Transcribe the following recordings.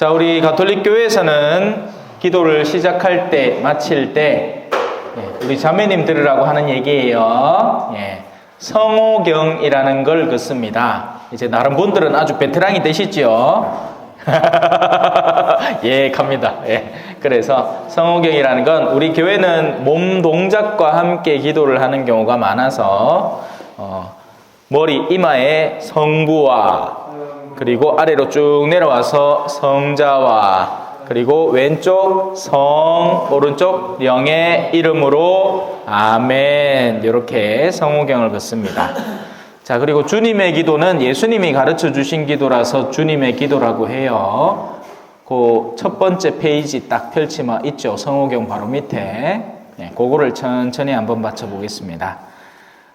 자, 우리 가톨릭 교회에서는 기도를 시작할 때, 마칠 때, 우리 자매님 들으라고 하는 얘기예요. 성호경이라는 걸 긋습니다. 이제 나름 분들은 아주 베테랑이 되시죠? 예, 갑니다. 그래서 성호경이라는 건 우리 교회는 몸 동작과 함께 기도를 하는 경우가 많아서 머리 이마에 성부와 그리고 아래로 쭉 내려와서 성자와 그리고 왼쪽 성, 오른쪽 영의 이름으로 아멘, 이렇게 성호경을 긋습니다. 자, 그리고 주님의 기도는 예수님이 가르쳐 주신 기도라서 주님의 기도라고 해요. 그 첫 번째 페이지 딱 펼치면 있죠. 성호경 바로 밑에. 그거를 천천히 한번 맞춰보겠습니다.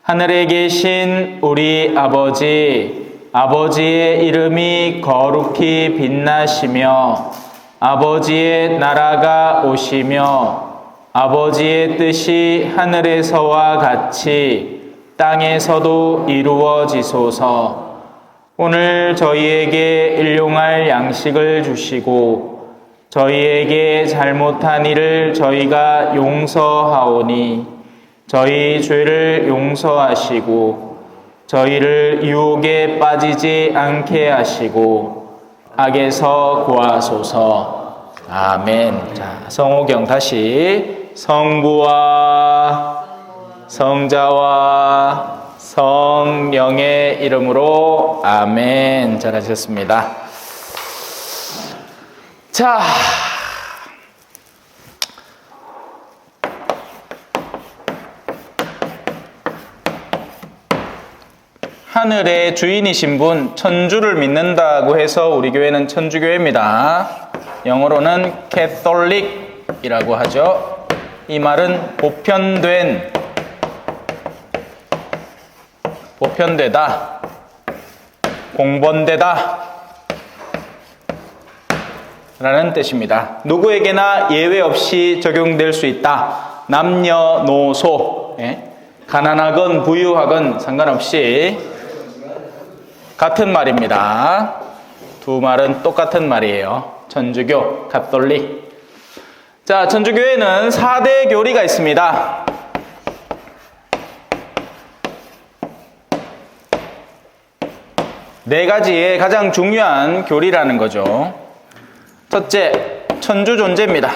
하늘에 계신 우리 아버지, 아버지의 이름이 거룩히 빛나시며 아버지의 나라가 오시며 아버지의 뜻이 하늘에서와 같이 땅에서도 이루어지소서. 오늘 저희에게 일용할 양식을 주시고 저희에게 잘못한 일을 저희가 용서하오니 저희 죄를 용서하시고 저희를 유혹에 빠지지 않게 하시고 악에서 구하소서. 아멘. 자, 성호경 다시. 성부와 성자와 성령의 이름으로 아멘. 잘하셨습니다. 자, 하늘의 주인이신 분, 천주를 믿는다고 해서 우리 교회는 천주교회입니다. 영어로는 캐톨릭이라고 하죠. 이 말은 보편되다, 공본되다 라는 뜻입니다. 누구에게나 예외 없이 적용될 수 있다. 남녀노소, 가난하건 부유하건 상관없이 같은 말입니다. 두 말은 똑같은 말이에요. 천주교, 가톨릭. 자, 천주교회는 4대 교리가 있습니다. 네 가지의 가장 중요한 교리라는 거죠. 첫째, 천주 존재입니다.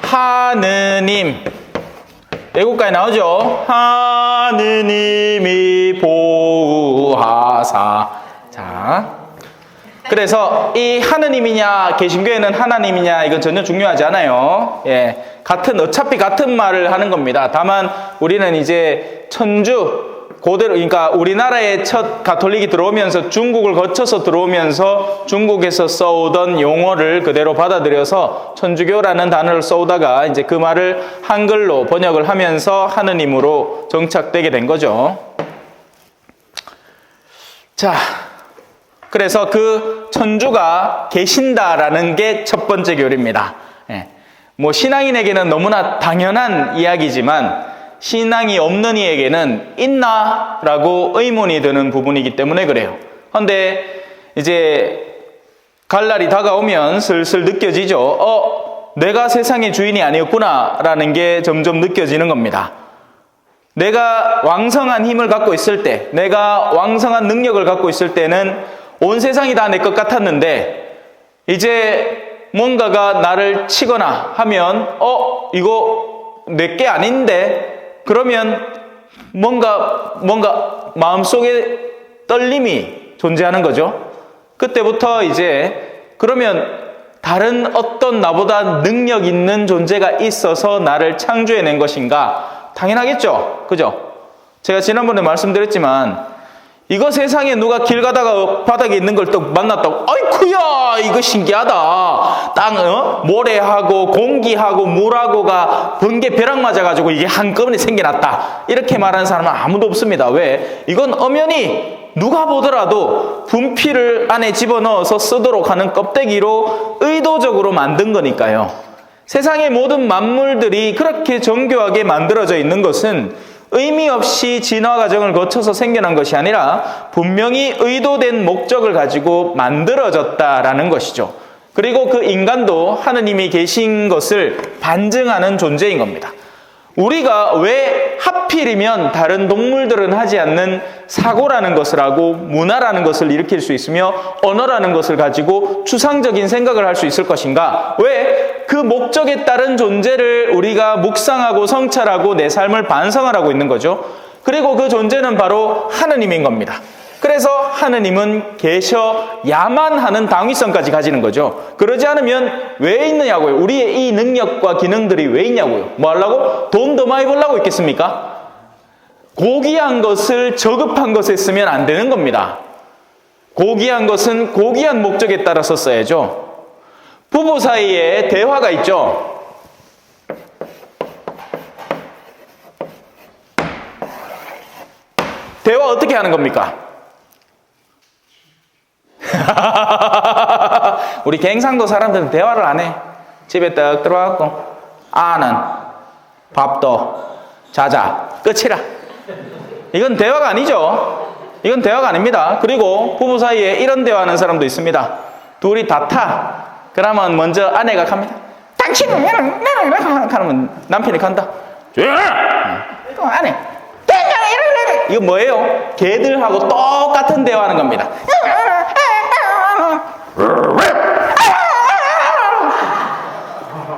하느님. 애국가에 나오죠. 하느님이 보호하사. 자, 그래서 이 하느님이냐 개신교에는 하나님이냐 이건 전혀 중요하지 않아요. 어차피 같은 말을 하는 겁니다. 다만 우리는 이제 천주 고대로, 그러니까 우리나라에 첫 가톨릭이 들어오면서 중국을 거쳐서 들어오면서 중국에서 써오던 용어를 그대로 받아들여서 천주교라는 단어를 써오다가 이제 그 말을 한글로 번역을 하면서 하느님으로 정착되게 된 거죠. 자, 그래서 그 천주가 계신다라는 게 첫 번째 교리입니다. 뭐 신앙인에게는 너무나 당연한 이야기지만 신앙이 없는 이에게는 있나? 라고 의문이 드는 부분이기 때문에 그래요. 그런데 이제 갈날이 다가오면 슬슬 느껴지죠. 내가 세상의 주인이 아니었구나 라는 게 점점 느껴지는 겁니다. 내가 왕성한 힘을 갖고 있을 때, 내가 왕성한 능력을 갖고 있을 때는 온 세상이 다 내 것 같았는데 이제 뭔가가 나를 치거나 하면 이거 내게 아닌데, 그러면 뭔가 마음속에 떨림이 존재하는 거죠. 그때부터 이제 그러면 다른 어떤 나보다 능력 있는 존재가 있어서 나를 창조해낸 것인가? 당연하겠죠. 그죠? 제가 지난번에 말씀드렸지만 이거 세상에 누가 길 가다가 바닥에 있는 걸 또 만났다고, 아이쿠야 이거 신기하다. 모래하고 공기하고 물하고가 번개 벼락 맞아가지고 이게 한꺼번에 생겨났다. 이렇게 말하는 사람은 아무도 없습니다. 왜? 이건 엄연히 누가 보더라도 분필을 안에 집어넣어서 쓰도록 하는 껍데기로 의도적으로 만든 거니까요. 세상의 모든 만물들이 그렇게 정교하게 만들어져 있는 것은 의미 없이 진화 과정을 거쳐서 생겨난 것이 아니라 분명히 의도된 목적을 가지고 만들어졌다라는 것이죠. 그리고 그 인간도 하느님이 계신 것을 반증하는 존재인 겁니다. 우리가 왜 하필이면 다른 동물들은 하지 않는 사고라는 것을 하고 문화라는 것을 일으킬 수 있으며 언어라는 것을 가지고 추상적인 생각을 할 수 있을 것인가? 왜 그 목적에 따른 존재를 우리가 묵상하고 성찰하고 내 삶을 반성하라고 있는 거죠. 그리고 그 존재는 바로 하느님인 겁니다. 그래서 하느님은 계셔야만 하는 당위성까지 가지는 거죠. 그러지 않으면 왜 있느냐고요. 우리의 이 능력과 기능들이 왜 있냐고요. 뭐 하려고? 돈 더 많이 벌려고 있겠습니까? 고귀한 것을 저급한 것에 쓰면 안 되는 겁니다. 고귀한 것은 고귀한 목적에 따라서 써야죠. 부부 사이에 대화가 있죠. 대화 어떻게 하는 겁니까? 우리 갱상도 사람들은 대화를 안 해. 집에 딱 들어와갖고 아는 밥도 자자 끝이라. 이건 대화가 아니죠. 이건 대화가 아닙니다. 그리고 부부 사이에 이런 대화하는 사람도 있습니다. 둘이 다타. 그러면 먼저 아내가 갑니다. 당신은 하면 남편이 간다. 이거 안 해. 이거 뭐예요? 개들하고 똑같은 대화하는 겁니다.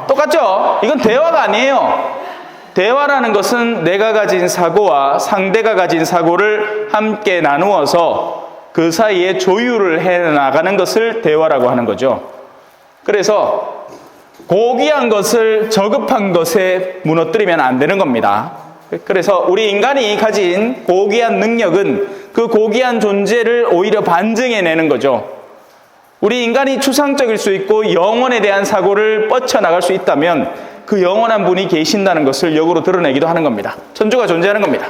똑같죠? 이건 대화가 아니에요. 대화라는 것은 내가 가진 사고와 상대가 가진 사고를 함께 나누어서 그 사이에 조율을 해나가는 것을 대화라고 하는 거죠. 그래서 고귀한 것을 저급한 것에 무너뜨리면 안 되는 겁니다. 그래서 우리 인간이 가진 고귀한 능력은 그 고귀한 존재를 오히려 반증해내는 거죠. 우리 인간이 추상적일 수 있고 영혼에 대한 사고를 뻗쳐나갈 수 있다면 그 영원한 분이 계신다는 것을 역으로 드러내기도 하는 겁니다. 천주가 존재하는 겁니다.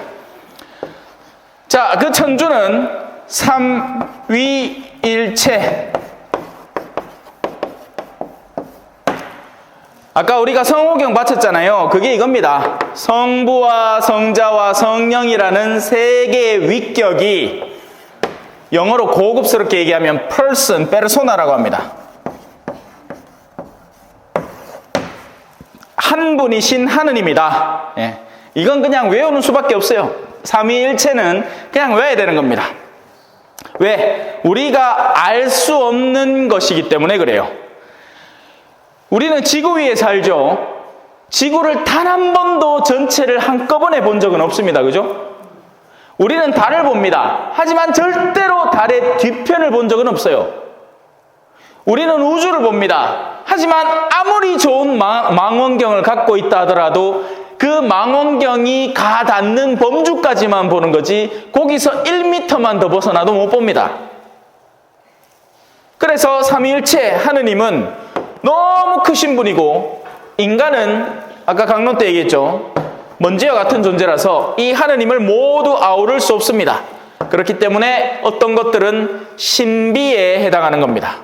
자, 그 천주는 삼위일체. 아까 우리가 성호경 바쳤잖아요. 그게 이겁니다. 성부와 성자와 성령이라는 세 개의 위격이 영어로 고급스럽게 얘기하면 person, persona라고 합니다. 한 분이신 하느님이다. 예. 이건 그냥 외우는 수밖에 없어요. 삼위일체는 그냥 외워야 되는 겁니다. 왜? 우리가 알 수 없는 것이기 때문에 그래요. 우리는 지구 위에 살죠. 지구를 단 한 번도 전체를 한꺼번에 본 적은 없습니다. 그죠? 우리는 달을 봅니다. 하지만 절대로 달의 뒤편을 본 적은 없어요. 우리는 우주를 봅니다. 하지만 아무리 좋은 망원경을 갖고 있다 하더라도 그 망원경이 가 닿는 범주까지만 보는 거지 거기서 1m만 더 벗어나도 못 봅니다. 그래서 삼위일체 하느님은 너무 크신 분이고 인간은 아까 강론 때 얘기했죠. 먼지와 같은 존재라서 이 하느님을 모두 아우를 수 없습니다. 그렇기 때문에 어떤 것들은 신비에 해당하는 겁니다.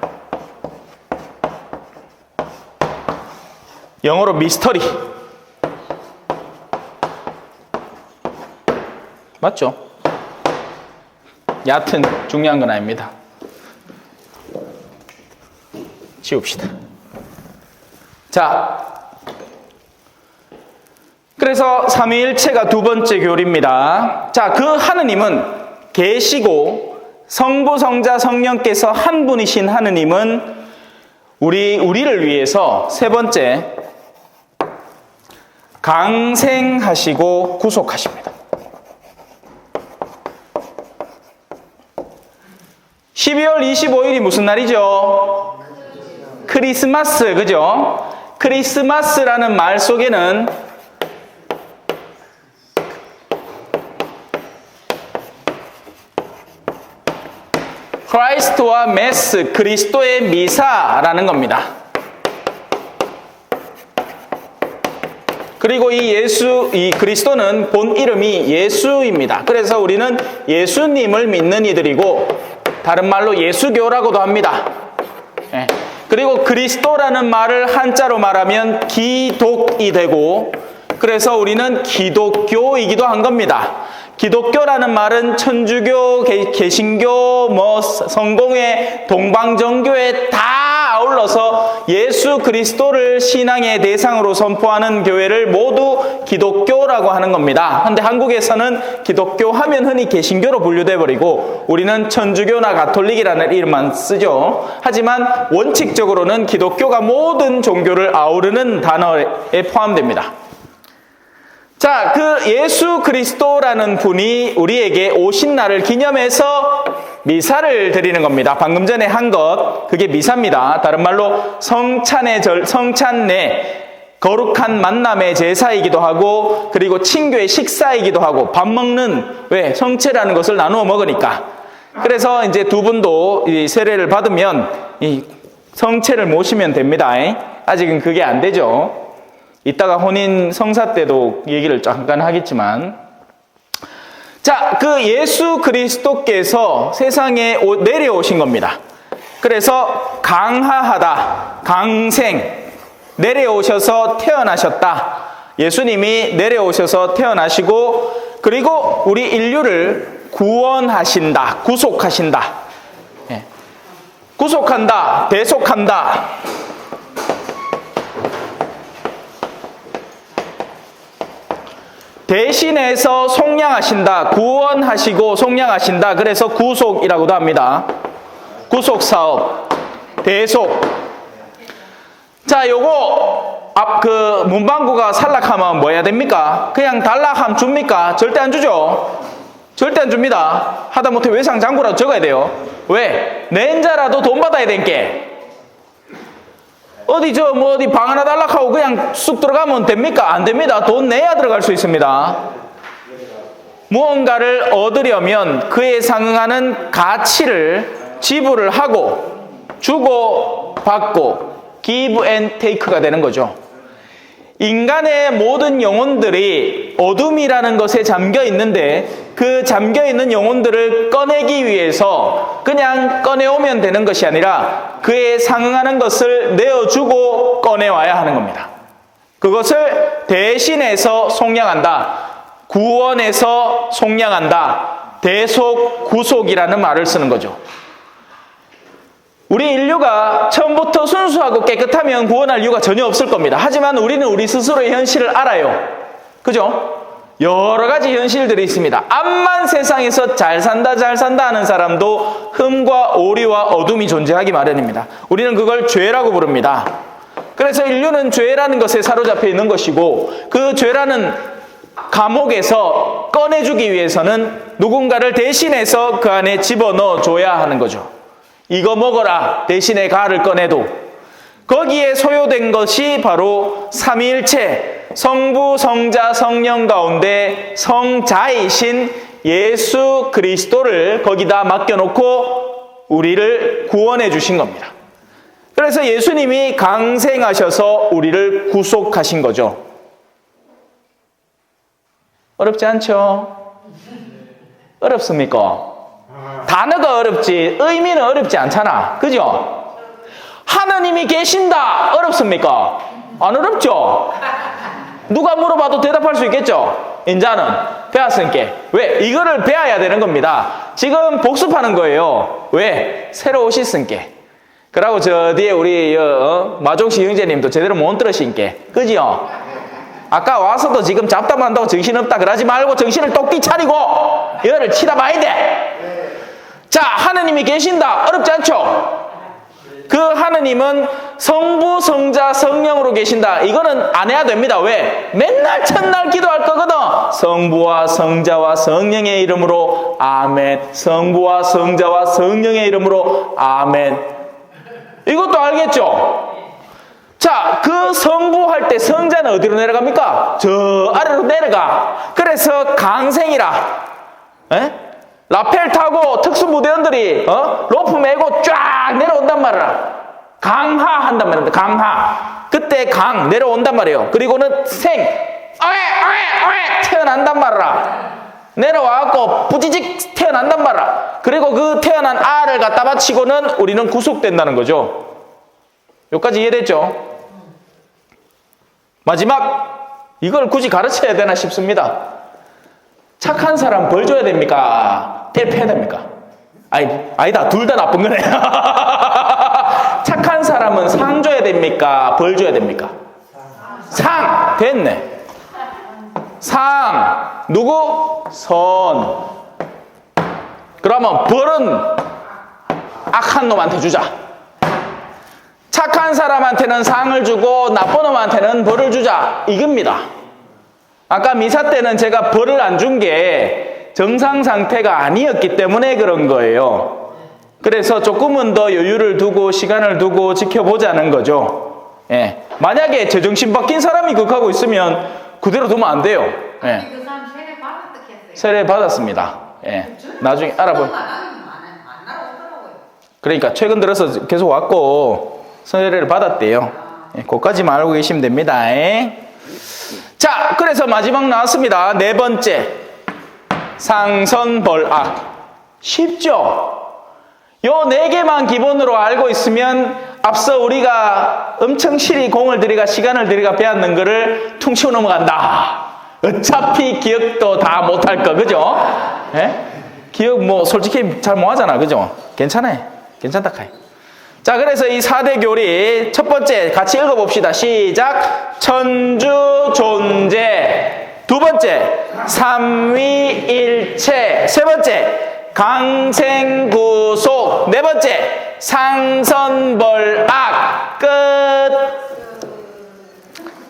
영어로 미스터리. 맞죠? 얕은 중요한 건 아닙니다. 지웁시다. 자, 그래서 삼위일체가 두 번째 교리입니다. 자, 그 하느님은 계시고 성부, 성자, 성령께서 한 분이신 하느님은 우리를 위해서 세 번째 강생하시고 구속하십니다. 12월 25일이 무슨 날이죠? 크리스마스, 그죠? 크리스마스라는 말 속에는 크라이스트와 메스, 그리스도의 미사라는 겁니다. 그리고 이 그리스도는 본 이름이 예수입니다. 그래서 우리는 예수님을 믿는 이들이고, 다른 말로 예수교라고도 합니다. 예. 그리고 그리스도라는 말을 한자로 말하면 기독이 되고, 그래서 우리는 기독교이기도 한 겁니다. 기독교라는 말은 천주교, 개신교, 성공회, 동방정교회 다 아울러서 예수 그리스도를 신앙의 대상으로 선포하는 교회를 모두 기독교라고 하는 겁니다. 그런데 한국에서는 기독교 하면 흔히 개신교로 분류돼 버리고 우리는 천주교나 가톨릭이라는 이름만 쓰죠. 하지만 원칙적으로는 기독교가 모든 종교를 아우르는 단어에 포함됩니다. 자, 그 예수 그리스도라는 분이 우리에게 오신 날을 기념해서 미사를 드리는 겁니다. 방금 전에 한 것, 그게 미사입니다. 다른 말로 성찬내, 거룩한 만남의 제사이기도 하고, 그리고 친교의 식사이기도 하고, 밥 먹는, 왜? 성체라는 것을 나누어 먹으니까. 그래서 이제 두 분도 이 세례를 받으면 이 성체를 모시면 됩니다. 아직은 그게 안 되죠. 이따가 혼인 성사 때도 얘기를 잠깐 하겠지만, 자, 그 예수 그리스도께서 세상에 내려오신 겁니다. 그래서 강하하다, 강생, 내려오셔서 태어나셨다. 예수님이 내려오셔서 태어나시고, 그리고 우리 인류를 구원하신다, 구속하신다. 구속한다, 대속한다. 대신해서 속량하신다. 구원하시고 속량하신다. 그래서 구속이라고도 합니다. 구속사업, 대속. 자, 요거 문방구가 살락하면 뭐 해야 됩니까? 그냥 달락하면 줍니까? 절대 안 주죠. 절대 안 줍니다. 하다못해 외상장구라도 적어야 돼요. 왜? 낸자라도 돈 받아야 된게. 어디 방 하나 달락하고 그냥 쑥 들어가면 됩니까? 안 됩니다. 돈 내야 들어갈 수 있습니다. 무언가를 얻으려면 그에 상응하는 가치를 지불을 하고 주고 받고 give and take가 되는 거죠. 인간의 모든 영혼들이 어둠이라는 것에 잠겨 있는데 그 잠겨 있는 영혼들을 꺼내기 위해서 그냥 꺼내오면 되는 것이 아니라 그에 상응하는 것을 내어주고 꺼내와야 하는 겁니다. 그것을 대신해서 속량한다. 구원해서 속량한다. 대속, 구속이라는 말을 쓰는 거죠. 우리 인류가 처음부터 순수하고 깨끗하면 구원할 이유가 전혀 없을 겁니다. 하지만 우리는 우리 스스로의 현실을 알아요. 그죠? 여러 가지 현실들이 있습니다. 암만 세상에서 잘 산다 하는 사람도 흠과 오리와 어둠이 존재하기 마련입니다. 우리는 그걸 죄라고 부릅니다. 그래서 인류는 죄라는 것에 사로잡혀 있는 것이고 그 죄라는 감옥에서 꺼내주기 위해서는 누군가를 대신해서 그 안에 집어넣어 줘야 하는 거죠. 이거 먹어라 대신에 가를 꺼내도 거기에 소요된 것이 바로 삼위일체 성부, 성자, 성령 가운데 성자이신 예수 그리스도를 거기다 맡겨놓고 우리를 구원해 주신 겁니다. 그래서 예수님이 강생하셔서 우리를 구속하신 거죠. 어렵지 않죠? 어렵습니까? 단어가 어렵지 의미는 어렵지 않잖아. 그죠? 하느님이 계신다 어렵습니까? 안 어렵죠? 누가 물어봐도 대답할 수 있겠죠? 인자는 배웠으니까. 왜? 이거를 배워야 되는 겁니다. 지금 복습하는 거예요. 왜? 새로 오셨으니까. 그러고 저 뒤에 우리 마종씨 형제님도 제대로 못 들으시니까. 그죠? 아까 와서도 지금 잡담한다고 정신없다 그러지 말고 정신을 똑띠 차리고 이거를 치다 봐야 돼. 자, 하느님이 계신다. 어렵지 않죠? 그 하느님은 성부, 성자, 성령으로 계신다. 이거는 안 해야 됩니다. 왜? 맨날 첫날 기도할 거거든. 성부와 성자와 성령의 이름으로 아멘. 성부와 성자와 성령의 이름으로 아멘. 이것도 알겠죠? 자, 그 성부할 때 성자는 어디로 내려갑니까? 저 아래로 내려가. 그래서 강생이라. 에? 라펠 타고 특수무대원들이 로프 메고 쫙 내려온단 말이야. 강하한단 말입니다. 강하. 그때 강 내려온단 말이에요. 그리고는 생 태어난단 말이야. 내려와갖고 부지직 태어난단 말이야. 그리고 그 태어난 알을 갖다 바치고는 우리는 구속된다는 거죠. 여기까지 이해됐죠? 마지막 이걸 굳이 가르쳐야 되나 싶습니다. 착한 사람 벌 줘야 됩니까? 때려 패야 됩니까? 아니다. 둘 다 나쁜 거네. 착한 사람은 상 줘야 됩니까? 벌 줘야 됩니까? 상! 됐네. 상. 누구? 선. 그러면 벌은 악한 놈한테 주자. 착한 사람한테는 상을 주고 나쁜 놈한테는 벌을 주자. 이겁니다. 아까 미사 때는 제가 벌을 안 준 게 정상 상태가 아니었기 때문에 그런 거예요. 그래서 조금은 더 여유를 두고 시간을 두고 지켜보자는 거죠. 예. 만약에 제정신 바뀐 사람이 그렇게 있으면 그대로 두면 안 돼요. 예. 그 사람 세례 받았다 했어요. 세례 받았습니다. 예. 나중에 알아볼. 그러니까 최근 들어서 계속 왔고 세례를 받았대요. 예. 그것까지만 알고 계시면 됩니다. 예. 자, 그래서 마지막 나왔습니다. 네 번째. 상선벌악. 쉽죠? 요 네 개만 기본으로 알고 있으면 앞서 우리가 엄청 실히 공을 들이가 시간을 들이가 배웠는 거를 퉁치고 넘어간다. 어차피 기억도 다 못할 거, 그죠? 예? 기억 뭐 솔직히 잘 못하잖아, 그죠? 괜찮아요. 괜찮다 카이. 자, 그래서 이 4대 교리 첫 번째 같이 읽어봅시다. 시작. 천주 존재. 두 번째 삼위일체. 세 번째 강생구속. 네 번째 상선벌악. 끝.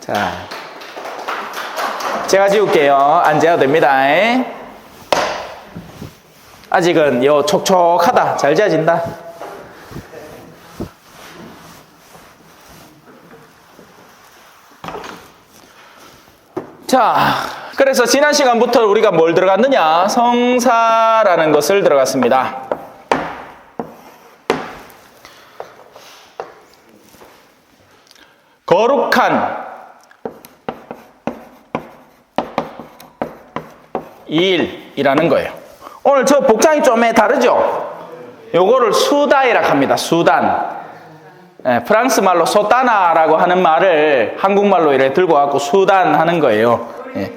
자, 제가 지울게요. 앉아도 됩니다. 아직은 요 촉촉하다. 잘 지어진다. 자, 그래서 지난 시간부터 우리가 뭘 들어갔느냐? 성사라는 것을 들어갔습니다. 거룩한 일이라는 거예요. 오늘 저 복장이 좀 다르죠? 요거를 수다이라고 합니다. 수단. 예, 프랑스 말로 소따나라고 하는 말을 한국말로 이렇게 들고 와갖고 수단 하는 거예요. 예.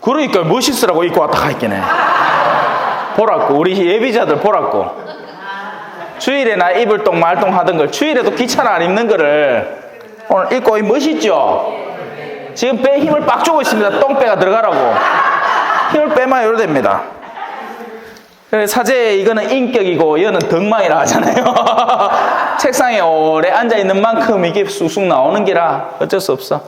그러니까 멋있으라고 입고 왔다 가있겠네. 보라고. 우리 예비자들 보라고. 주일에나 입을 똥 말똥 하던 걸 주일에도 귀찮아 안 입는 거를 오늘 입고 멋있죠? 지금 배에 힘을 빡 주고 있습니다. 똥배가 들어가라고. 힘을 빼면 이래 됩니다. 사제 이거는 인격이고 이거는 덕망이라 하잖아요. 책상에 오래 앉아있는 만큼 이게 쑥쑥 나오는 기라 어쩔 수 없어.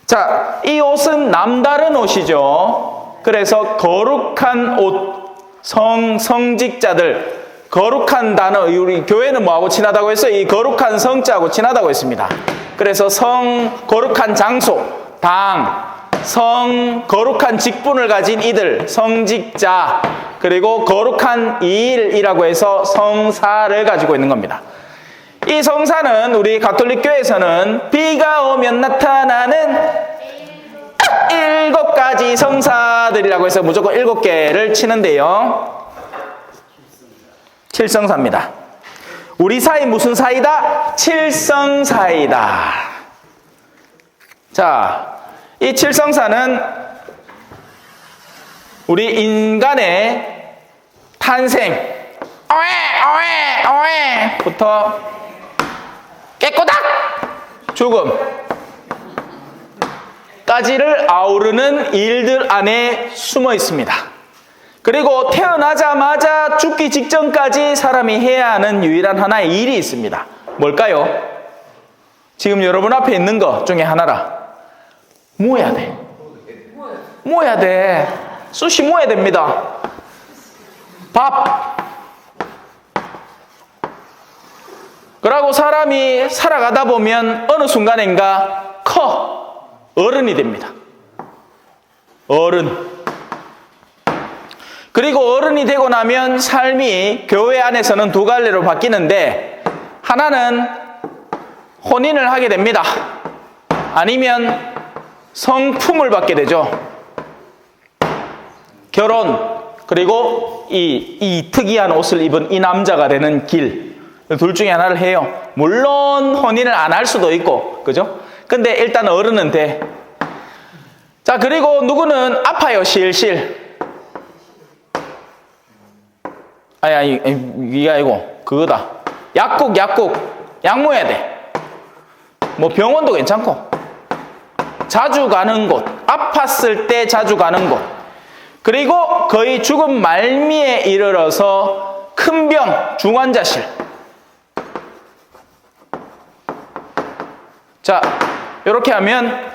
자, 이 옷은 남다른 옷이죠. 그래서 거룩한 옷, 성직자들, 거룩한 단어, 우리 교회는 뭐하고 친하다고 했어요? 이 거룩한 성자하고 친하다고 했습니다. 그래서 거룩한 장소, 당, 거룩한 직분을 가진 이들, 성직자, 그리고 거룩한 일이라고 해서 성사를 가지고 있는 겁니다. 이 성사는 우리 가톨릭 교회에서는 비가 오면 나타나는 7가지 성사들이라고 해서 무조건 7개를 치는데요. 7성사입니다. 우리 사이 무슨 사이다? 칠성사이다. 자, 이 칠성사는 우리 인간의 탄생, 부터 깨꼬닥 죽음까지를 아우르는 일들 안에 숨어 있습니다. 그리고 태어나자마자 죽기 직전까지 사람이 해야 하는 유일한 하나의 일이 있습니다. 뭘까요? 지금 여러분 앞에 있는 것 중에 하나라. 모여야 돼. 모여야 돼. 수시 모여야 됩니다. 밥. 그러고 사람이 살아가다 보면 어느 순간인가 어른이 됩니다. 어른. 그리고 어른이 되고 나면 삶이 교회 안에서는 두 갈래로 바뀌는데, 하나는 혼인을 하게 됩니다. 아니면 성품을 받게 되죠. 결혼, 그리고 이 특이한 옷을 입은 이 남자가 되는 길, 둘 중에 하나를 해요. 물론 혼인을 안 할 수도 있고, 그죠? 근데 일단 어른은 돼. 자, 그리고 누구는 아파요, 실실. 이게 아니고, 그거다. 약국. 약 먹어야 돼. 뭐 병원도 괜찮고. 자주 가는 곳. 아팠을 때 자주 가는 곳. 그리고 거의 죽음 말미에 이르러서 큰 병, 중환자실. 자, 이렇게 하면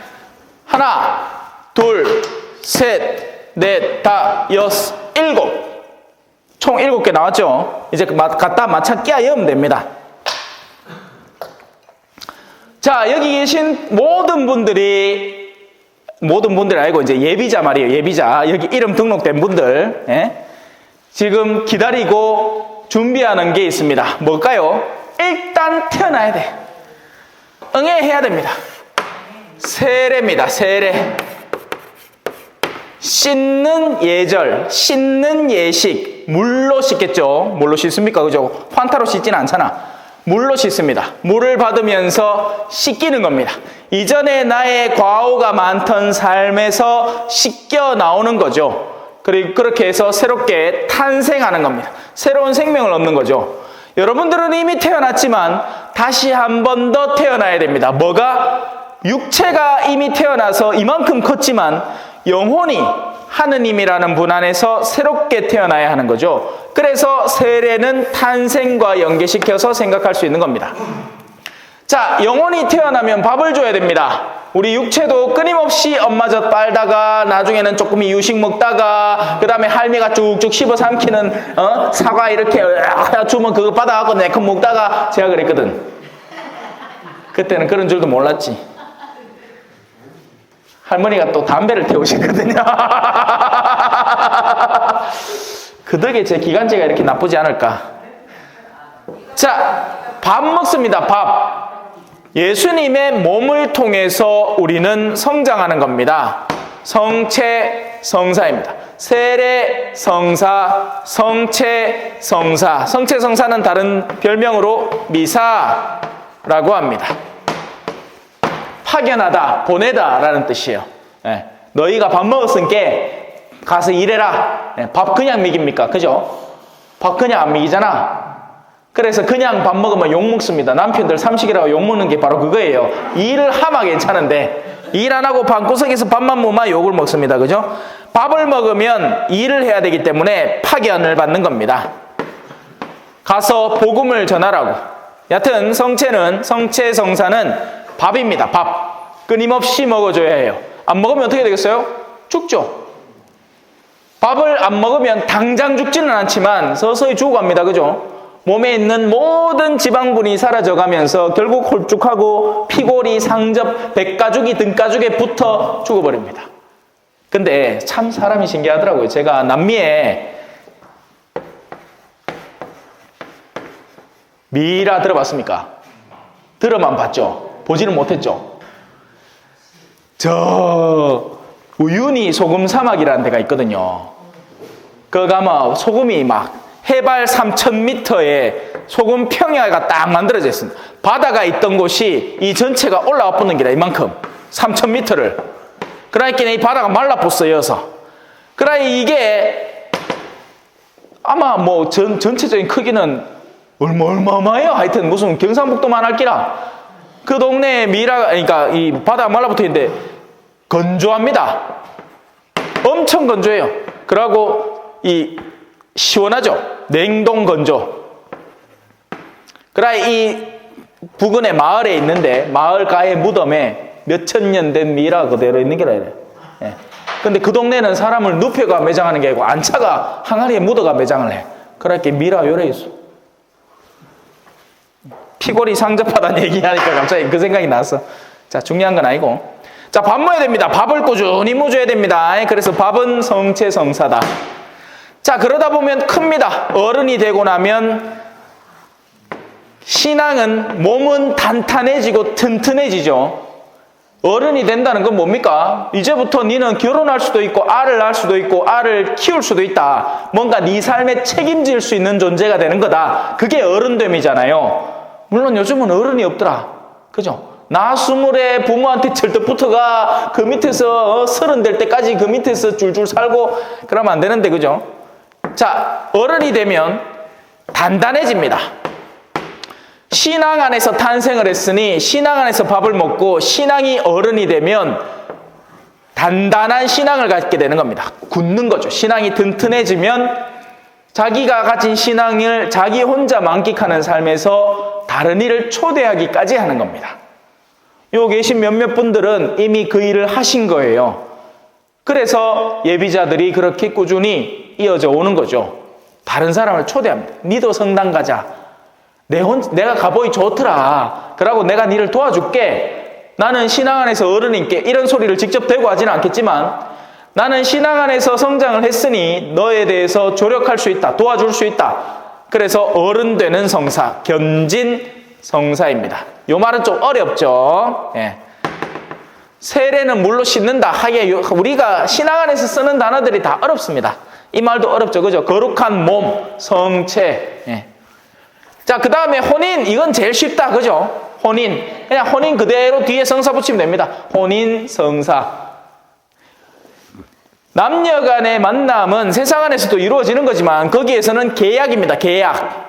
하나, 둘, 셋, 넷, 다, 여섯, 일곱. 총 7개 나왔죠? 이제 갖다 마차 끼워면 됩니다. 자, 여기 계신 모든 분들이 아니고 이제 예비자 말이에요. 예비자. 여기 이름 등록된 분들. 예? 지금 기다리고 준비하는 게 있습니다. 뭘까요? 일단 태어나야 돼. 응애해야 됩니다. 세례입니다. 세례. 씻는 예절, 씻는 예식. 물로 씻겠죠. 물로 씻습니까? 그죠? 환타로 씻지는 않잖아. 물로 씻습니다. 물을 받으면서 씻기는 겁니다. 이전에 나의 과오가 많던 삶에서 씻겨 나오는 거죠. 그리고 그렇게 해서 새롭게 탄생하는 겁니다. 새로운 생명을 얻는 거죠. 여러분들은 이미 태어났지만 다시 한 번 더 태어나야 됩니다. 뭐가? 육체가 이미 태어나서 이만큼 컸지만 영혼이 하느님이라는 분 안에서 새롭게 태어나야 하는 거죠. 그래서 세례는 탄생과 연계시켜서 생각할 수 있는 겁니다. 자, 영혼이 태어나면 밥을 줘야 됩니다. 우리 육체도 끊임없이 엄마 젖 빨다가 나중에는 조금 이유식 먹다가 그 다음에 할미가 쭉쭉 씹어 삼키는 사과 이렇게 주면 그거 받아갖고 내컷 먹다가 제가 그랬거든. 그때는 그런 줄도 몰랐지. 할머니가 또 담배를 태우시거든요. 그 덕에 제 기관지가 이렇게 나쁘지 않을까. 자, 밥 먹습니다. 밥. 예수님의 몸을 통해서 우리는 성장하는 겁니다. 성체, 성사입니다. 세례, 성사, 성체, 성사. 성체, 성사는 다른 별명으로 미사라고 합니다. 파견하다, 보내다 라는 뜻이에요. 예, 너희가 밥 먹었으니까 가서 일해라. 예, 밥 그냥 먹입니까? 그죠? 밥 그냥 안 먹이잖아. 그래서 그냥 밥 먹으면 욕 먹습니다. 남편들 삼식이라고 욕 먹는 게 바로 그거예요. 일을 하면 괜찮은데 일 안 하고 방구석에서 밥만 먹으면 욕을 먹습니다. 그죠? 밥을 먹으면 일을 해야 되기 때문에 파견을 받는 겁니다. 가서 복음을 전하라고. 여튼 성체는, 성체 성사는 밥입니다. 밥. 끊임없이 먹어줘야 해요. 안 먹으면 어떻게 되겠어요? 죽죠. 밥을 안 먹으면 당장 죽지는 않지만 서서히 죽어갑니다. 그죠? 몸에 있는 모든 지방분이 사라져가면서 결국 홀쭉하고 피골이, 상접, 백가죽이 등가죽에 붙어 죽어버립니다. 근데 참 사람이 신기하더라고요. 제가 남미에 미라 들어봤습니까? 들어만 봤죠. 보지는 못했죠. 저 우유니 소금 사막이라는 데가 있거든요. 거기 가면 소금이 막 해발 3,000m에 소금 평야가 딱 만들어져 있습니다. 바다가 있던 곳이 이 전체가 올라와 붙는 게라 이만큼 3,000m를. 그러니까 이 바다가 말라붙어서. 그러니까 이게 아마 뭐 전체적인 크기는 얼마마예요. 하여튼 무슨 경상북도만 할기라. 그 동네에 미라, 그러니까 이 바다가 말라붙어 있는데 건조합니다. 엄청 건조해요. 그러고 이 시원하죠. 냉동 건조. 그러니까 이 부근의 마을에 있는데 마을가의 무덤에 몇천 년 된 미라 그대로 있는 게라 이래요. 예. 근데 그 동네는 사람을 눕혀가 매장하는 게 아니고 안차가 항아리에 묻어가 매장을 해. 그러니까 미라 요래 있어. 피골이 상접하다는 얘기하니까 갑자기 그 생각이 났어. 자, 중요한 건 아니고. 자, 밥 먹어야 됩니다. 밥을 꾸준히 먹어줘야 됩니다. 그래서 밥은 성체 성사다. 자, 그러다 보면 큽니다. 어른이 되고 나면 신앙은 몸은 단단해지고 튼튼해지죠. 어른이 된다는 건 뭡니까? 이제부터 너는 결혼할 수도 있고 알을 낳을 수도 있고 알을 키울 수도 있다. 뭔가 네 삶에 책임질 수 있는 존재가 되는 거다. 그게 어른됨이잖아요. 물론 요즘은 어른이 없더라. 그죠? 나 20에 부모한테 절대 붙어가 그 밑에서 30 될 때까지 그 밑에서 줄줄 살고 그러면 안 되는데, 그죠? 자, 어른이 되면 단단해집니다. 신앙 안에서 탄생을 했으니 신앙 안에서 밥을 먹고 신앙이 어른이 되면 단단한 신앙을 갖게 되는 겁니다. 굳는 거죠. 신앙이 튼튼해지면 자기가 가진 신앙을 자기 혼자 만끽하는 삶에서 다른 이를 초대하기까지 하는 겁니다. 요 계신 몇몇 분들은 이미 그 일을 하신 거예요. 그래서 예비자들이 그렇게 꾸준히 이어져 오는 거죠. 다른 사람을 초대합니다. 니도 성당 가자. 내가 가보이 좋더라. 그러고 내가 니를 도와줄게. 나는 신앙 안에서 어른인께 이런 소리를 직접 대고 하지는 않겠지만 나는 신앙 안에서 성장을 했으니 너에 대해서 조력할 수 있다. 도와줄 수 있다. 그래서 어른 되는 성사, 견진 성사입니다. 요 말은 좀 어렵죠. 예. 세례는 물로 씻는다 하기에 우리가 신앙 안에서 쓰는 단어들이 다 어렵습니다. 이 말도 어렵죠. 그죠? 거룩한 몸, 성체. 예. 자, 그 다음에 혼인. 이건 제일 쉽다. 그죠? 혼인. 그냥 혼인 그대로 뒤에 성사 붙이면 됩니다. 혼인, 성사. 남녀 간의 만남은 세상 안에서도 이루어지는 거지만 거기에서는 계약입니다. 계약.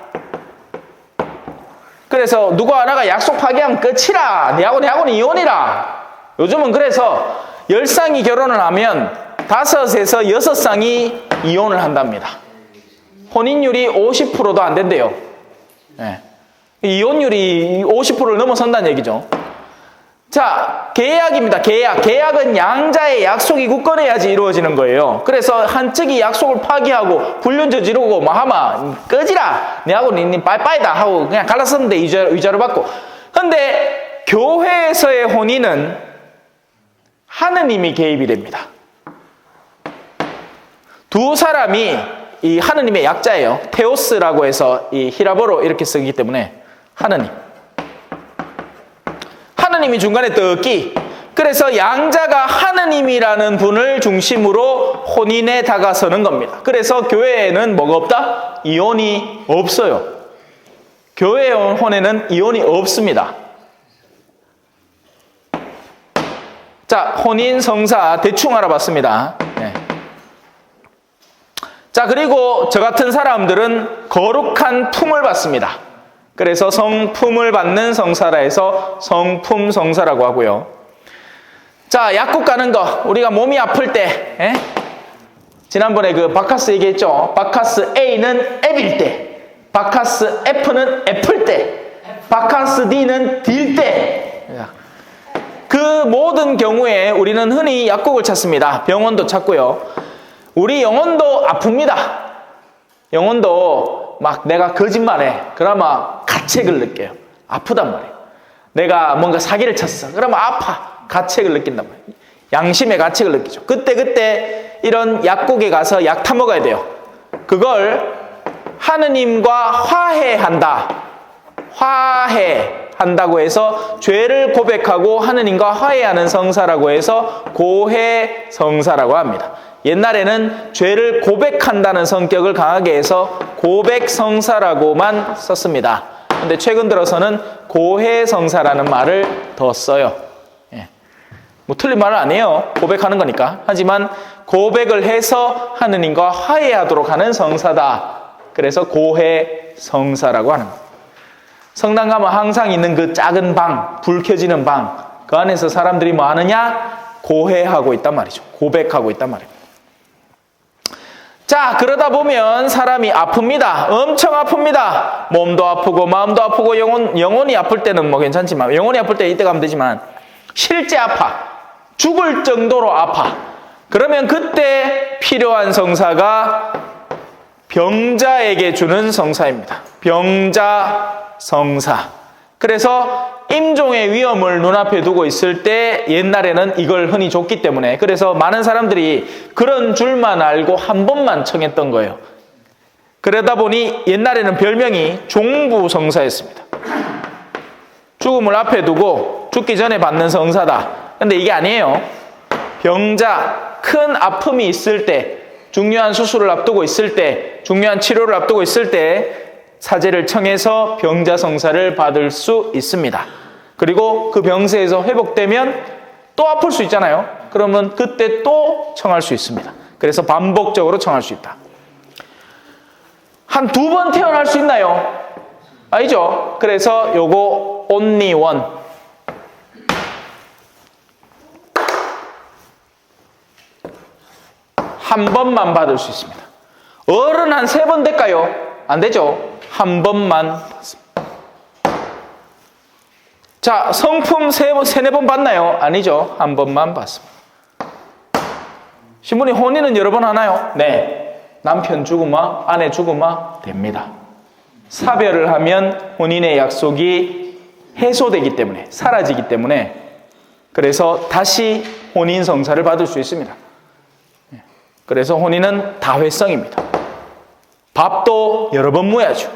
그래서 누구 하나가 약속 파기하면 끝이라. 내하고 이혼이라. 요즘은 그래서 10쌍이 결혼을 하면 5에서 6쌍이 이혼을 한답니다. 혼인율이 50%도 안 된대요. 네. 이혼율이 50%를 넘어선다는 얘기죠. 자, 계약입니다. 계약. 계약은 양자의 약속이 굳건해야지 이루어지는 거예요. 그래서 한측이 약속을 파기하고 불륜 저지르고 뭐 하면 꺼지라. 내하고 니 빠이빠이다 하고 그냥 갈라섰는데 위자료 받고. 근데 교회에서의 혼인은 하느님이 개입이 됩니다. 두 사람이 이 하느님의 약자예요. 테오스라고 해서 이 히라보로 이렇게 쓰기 때문에 하느님이 중간에 떡기. 그래서 양자가 하느님이라는 분을 중심으로 혼인에 다가서는 겁니다. 그래서 교회에는 뭐가 없다? 이혼이 없어요. 교회 혼에는 이혼이 없습니다. 자, 혼인, 성사 대충 알아봤습니다. 네. 자, 그리고 저 같은 사람들은 거룩한 품을 받습니다. 그래서 성품을 받는 성사라 해서 성품 성사라고 하고요. 자, 약국 가는 거. 우리가 몸이 아플 때, 지난번에 그 바카스 얘기했죠. 바카스 A는 앱일 때, 바카스 F는 F일 때, 바카스 D는 D일 때. 그 모든 경우에 우리는 흔히 약국을 찾습니다. 병원도 찾고요. 우리 영혼도 아픕니다. 영혼도 막 내가 거짓말해. 그러면 가책을 느껴요. 아프단 말이에요. 내가 뭔가 사기를 쳤어. 그러면 아파. 가책을 느낀단 말이에요. 양심의 가책을 느끼죠. 그때 이런 약국에 가서 약 타먹어야 돼요. 그걸 하느님과 화해한다. 화해한다고 해서 죄를 고백하고 하느님과 화해하는 성사라고 해서 고해 성사라고 합니다. 옛날에는 죄를 고백한다는 성격을 강하게 해서 고백 성사라고만 썼습니다. 근데 최근 들어서는 고해 성사라는 말을 더 써요. 뭐 틀린 말은 아니에요. 고백하는 거니까. 하지만 고백을 해서 하느님과 화해하도록 하는 성사다. 그래서 고해 성사라고 하는 거예요. 성당 가면 항상 있는 그 작은 방, 불 켜지는 방, 그 안에서 사람들이 뭐 하느냐? 고해하고 있단 말이죠. 고백하고 있단 말이에요. 자, 그러다 보면 사람이 아픕니다. 엄청 아픕니다. 몸도 아프고 마음도 아프고 영혼이 아플 때는 뭐 괜찮지만, 영혼이 아플 때 이때 가면 되지만 실제 아파. 죽을 정도로 아파. 그러면 그때 필요한 성사가 병자에게 주는 성사입니다. 병자 성사. 그래서 임종의 위험을 눈앞에 두고 있을 때 옛날에는 이걸 흔히 줬기 때문에, 그래서 많은 사람들이 그런 줄만 알고 한 번만 청했던 거예요. 그러다 보니 옛날에는 별명이 종부성사였습니다. 죽음을 앞에 두고 죽기 전에 받는 성사다. 근데 이게 아니에요. 병자, 큰 아픔이 있을 때, 중요한 수술을 앞두고 있을 때, 중요한 치료를 앞두고 있을 때 사제를 청해서 병자 성사를 받을 수 있습니다. 그리고 그 병세에서 회복되면 또 아플 수 있잖아요. 그러면 그때 또 청할 수 있습니다. 그래서 반복적으로 청할 수 있다. 한 2번 태어날 수 있나요? 아니죠? 그래서 요거 only one. 한 번만 받을 수 있습니다. 어른 한 3번 될까요? 안 되죠? 한 번만 받습니다. 자, 성품 3-4번 받나요? 아니죠? 한 번만 받습니다. 신부님 혼인은 여러 번 하나요? 네. 남편 죽으면 아내 죽으면 됩니다. 사별을 하면 혼인의 약속이 해소되기 때문에, 사라지기 때문에, 그래서 다시 혼인 성사를 받을 수 있습니다. 그래서 혼인은 다회성입니다. 밥도 여러 번 모야죠.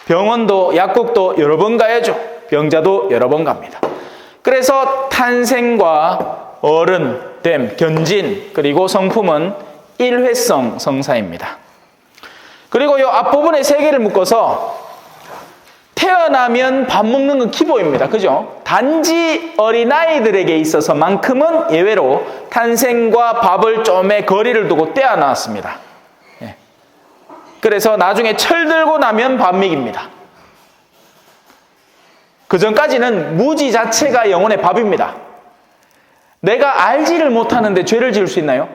병원도 약국도 여러 번 가야죠. 병자도 여러 번 갑니다. 그래서 탄생과 어른됨, 견진, 그리고 성품은 일회성 성사입니다. 그리고 이 앞부분에 3개를 묶어서 태어나면 밥 먹는 건 기본입니다. 그죠? 단지 어린아이들에게 있어서만큼은 예외로 탄생과 밥을 좀의 거리를 두고 떼어놨습니다. 그래서 나중에 철들고 나면 밥 먹입니다. 그 전까지는 무지 자체가 영혼의 밥입니다. 내가 알지를 못하는데 죄를 지을 수 있나요?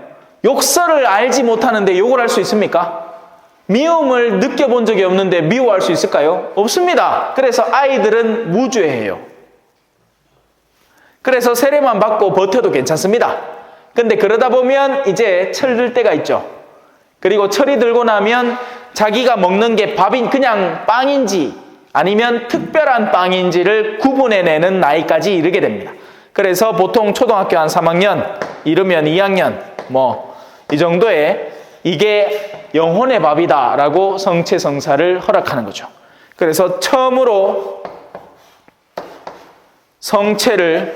욕설을 알지 못하는데 욕을 할 수 있습니까? 미움을 느껴본 적이 없는데 미워할 수 있을까요? 없습니다. 그래서 아이들은 무죄해요. 그래서 세례만 받고 버텨도 괜찮습니다. 근데 그러다 보면 이제 철들 때가 있죠. 그리고 철이 들고 나면 자기가 먹는 게 밥인 그냥 빵인지 아니면 특별한 빵인지를 구분해내는 나이까지 이르게 됩니다. 그래서 보통 초등학교 한 3학년, 이르면 2학년, 이 정도에 이게 영혼의 밥이다라고 성체성사를 허락하는 거죠. 그래서 처음으로 성체를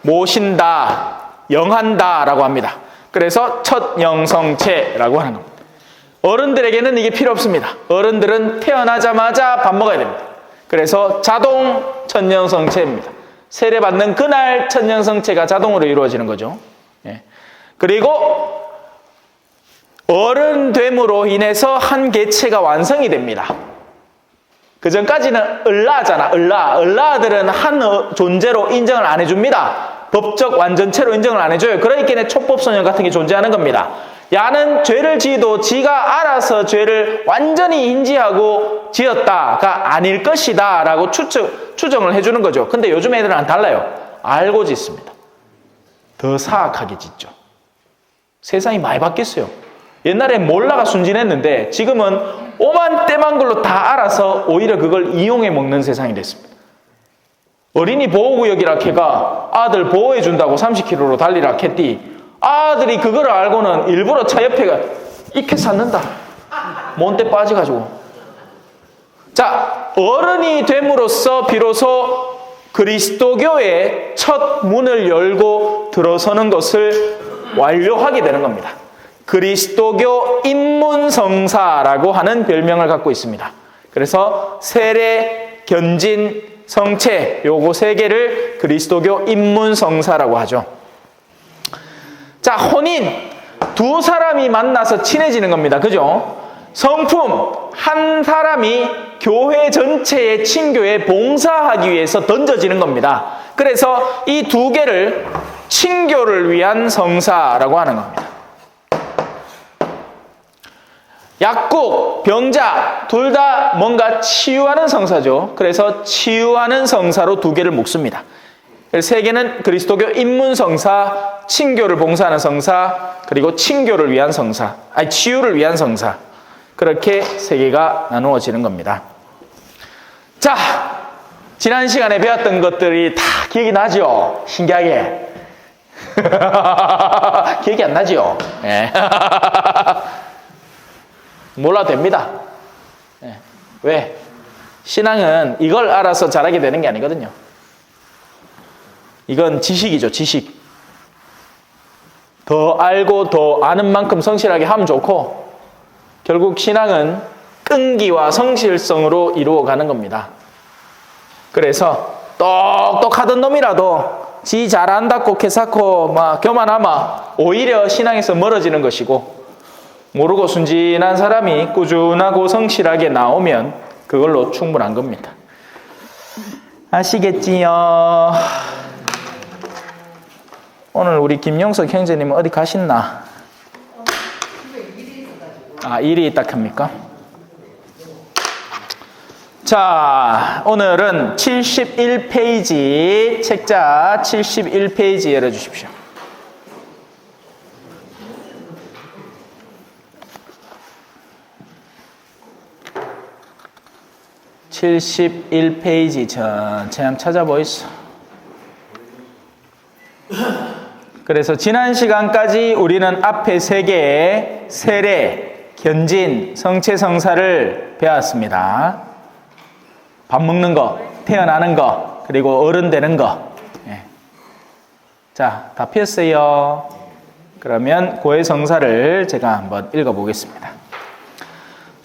모신다, 영한다라고 합니다. 그래서 첫 영성체라고 하는 겁니다. 어른들에게는 이게 필요 없습니다. 어른들은 태어나자마자 밥 먹어야 됩니다. 그래서 자동 천영성체입니다. 세례받는 그날 천영성체가 자동으로 이루어지는 거죠. 그리고 어른됨으로 인해서 한 개체가 완성이 됩니다. 그 전까지는 을라잖아. 을라들은 한 존재로 인정을 안 해줍니다. 법적 완전체로 인정을 안 해줘요. 그러니까 촉법소년 같은 게 존재하는 겁니다. 야는 죄를 지어도 지가 알아서 죄를 완전히 인지하고 지었다가 아닐 것이다 라고 추정을 해주는 거죠. 근데 요즘 애들은 달라요. 알고 짓습니다. 더 사악하게 짓죠. 세상이 많이 바뀌었어요. 옛날엔 몰라가 순진했는데 지금은 오만 때만 걸로 다 알아서 오히려 그걸 이용해 먹는 세상이 됐습니다. 어린이 보호구역이라 걔가 아들 보호해준다고 30km로 달리라 했디 아들이 그걸 알고는 일부러 차 옆에가 이렇게 샀는다. 몬때 빠져가지고. 자, 어른이 됨으로써 비로소 그리스도교의 첫 문을 열고 들어서는 것을 완료하게 되는 겁니다. 그리스도교 입문성사라고 하는 별명을 갖고 있습니다. 그래서 세례, 견진, 성체 요거 3개를 그리스도교 입문성사라고 하죠. 자, 혼인 2사람이 만나서 친해지는 겁니다. 그죠? 성품 한 사람이 교회 전체의 친교에 봉사하기 위해서 던져지는 겁니다. 그래서 이 2개를 친교를 위한 성사라고 하는 겁니다. 약국, 병자 둘 다 뭔가 치유하는 성사죠. 그래서 치유하는 성사로 2개를 묶습니다. 3개는 그리스도교 입문성사, 친교를 봉사하는 성사, 그리고 친교를 위한 성사, 치유를 위한 성사. 그렇게 3개가 나누어지는 겁니다. 자, 지난 시간에 배웠던 것들이 다 기억이 나죠? 신기하게. 기억이 안 나죠? 네. 몰라도 됩니다. 네. 왜? 신앙은 이걸 알아서 잘하게 되는 게 아니거든요. 이건 지식이죠, 지식. 더 알고 더 아는 만큼 성실하게 하면 좋고, 결국 신앙은 끈기와 성실성으로 이루어가는 겁니다. 그래서 똑똑하던 놈이라도 지 잘한다고 개사코 막 교만하마 오히려 신앙에서 멀어지는 것이고, 모르고 순진한 사람이 꾸준하고 성실하게 나오면 그걸로 충분한 겁니다. 아시겠지요? 오늘 우리 김용석 형제님은 어디 가셨나? 일이 있다 합니까? 자, 오늘은 71페이지, 책자 71페이지 열어주십시오. (71페이지) 천천히 한번 찾아보이소. 그래서 지난 시간까지 우리는 앞에 3개의 세례, 견진, 성체성사를 배웠습니다. 밥 먹는 거, 태어나는 거, 그리고 어른 되는 거. 자, 다 피었어요. 그러면 고해성사를 제가 한번 읽어보겠습니다.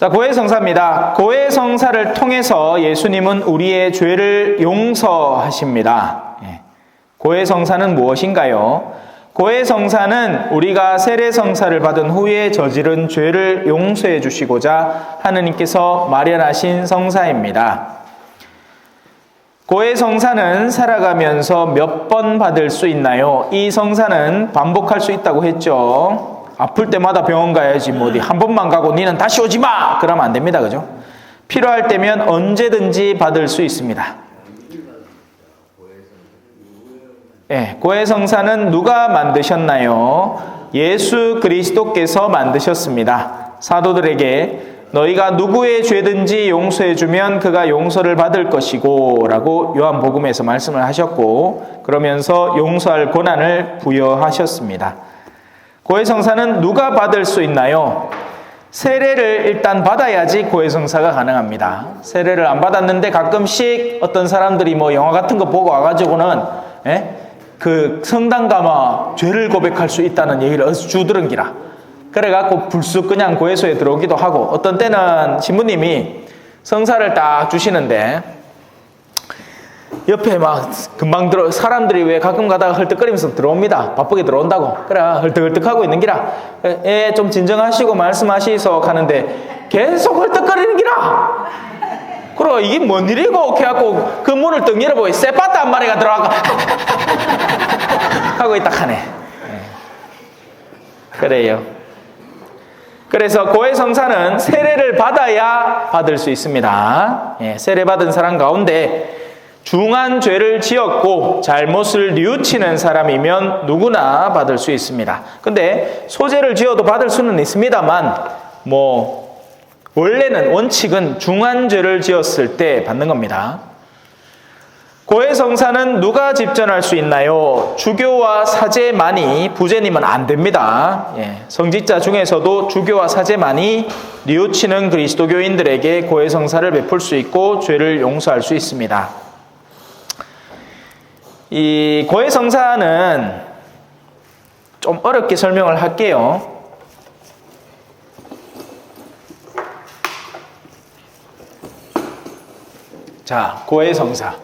자, 고해성사입니다. 고해성사를 통해서 예수님은 우리의 죄를 용서하십니다. 고해성사는 무엇인가요? 고해성사는 우리가 세례성사를 받은 후에 저지른 죄를 용서해 주시고자 하느님께서 마련하신 성사입니다. 고해성사는 살아가면서 몇 번 받을 수 있나요? 이 성사는 반복할 수 있다고 했죠. 아플 때마다 병원 가야지 뭐 어디 한 번만 가고 니는 다시 오지 마! 그러면 안 됩니다. 그죠? 필요할 때면 언제든지 받을 수 있습니다. 고해성사는 누가 만드셨나요? 예수 그리스도께서 만드셨습니다. 사도들에게 너희가 누구의 죄든지 용서해주면 그가 용서를 받을 것이고 라고 요한복음에서 말씀을 하셨고, 그러면서 용서할 권한을 부여하셨습니다. 고해성사는 누가 받을 수 있나요? 세례를 일단 받아야지 고해성사가 가능합니다. 세례를 안 받았는데 가끔씩 어떤 사람들이 뭐 영화 같은 거 보고 와가지고는 그 성당 가마 죄를 고백할 수 있다는 얘기를 어디서 주들은기라. 그래갖고 불쑥 그냥 고해소에 들어오기도 하고, 어떤 때는 신부님이 성사를 딱 주시는데 옆에 막 금방 사람들이 왜 가끔 가다가 헐떡거리면서 들어옵니다. 바쁘게 들어온다고. 그래 헐떡헐떡하고 있는 기라. 좀 진정하시고 말씀하시소 하는데 계속 헐떡거리는 기라. 그래 이게 뭔 일이고 해갖고 그 문을 떡 열어보니 쇠빠따 한 마리가 들어와가 하고 있다 하네. 그래요. 그래서 고해성사는 세례를 받아야 받을 수 있습니다. 세례 받은 사람 가운데 중한 죄를 지었고 잘못을 뉘우치는 사람이면 누구나 받을 수 있습니다. 근데 소죄를 지어도 받을 수는 있습니다만 원래는 원칙은 중한 죄를 지었을 때 받는 겁니다. 고해성사는 누가 집전할 수 있나요? 주교와 사제만이, 부제님은 안 됩니다. 성직자 중에서도 주교와 사제만이 뉘우치는 그리스도교인들에게 고해성사를 베풀 수 있고 죄를 용서할 수 있습니다. 이 고해성사는 좀 어렵게 설명을 할게요. 자, 고해성사.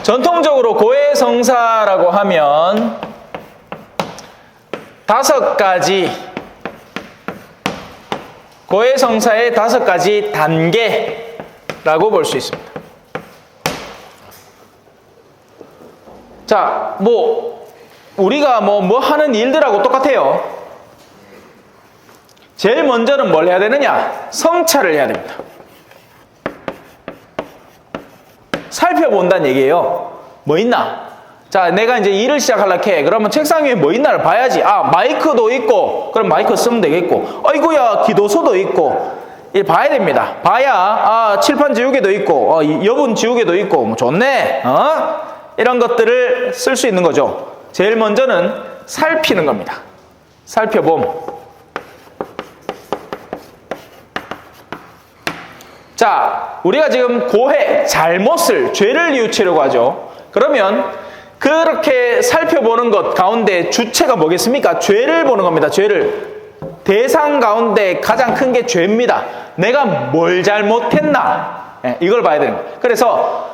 전통적으로 고해성사라고 하면 5가지, 고해성사의 5가지 단계라고 볼 수 있습니다. 자, 우리가 뭐 하는 일들하고 똑같아요. 제일 먼저는 뭘 해야 되느냐? 성찰을 해야 됩니다. 살펴본다는 얘기예요. 뭐 있나? 자, 내가 이제 일을 시작하려고 해. 그러면 책상 위에 뭐 있나를 봐야지. 마이크도 있고, 그럼 마이크 쓰면 되겠고, 아이고야, 기도서도 있고, 이 봐야 됩니다. 봐야, 칠판 지우개도 있고, 여분 지우개도 있고, 좋네. 이런 것들을 쓸 수 있는 거죠. 제일 먼저는 살피는 겁니다. 살펴봄. 자, 우리가 지금 잘못을, 죄를 뉘우치려고 하죠. 그러면 그렇게 살펴보는 것 가운데 주체가 뭐겠습니까? 죄를 보는 겁니다. 죄를. 대상 가운데 가장 큰 게 죄입니다. 내가 뭘 잘못했나? 예, 이걸 봐야 되는 거예요. 그래서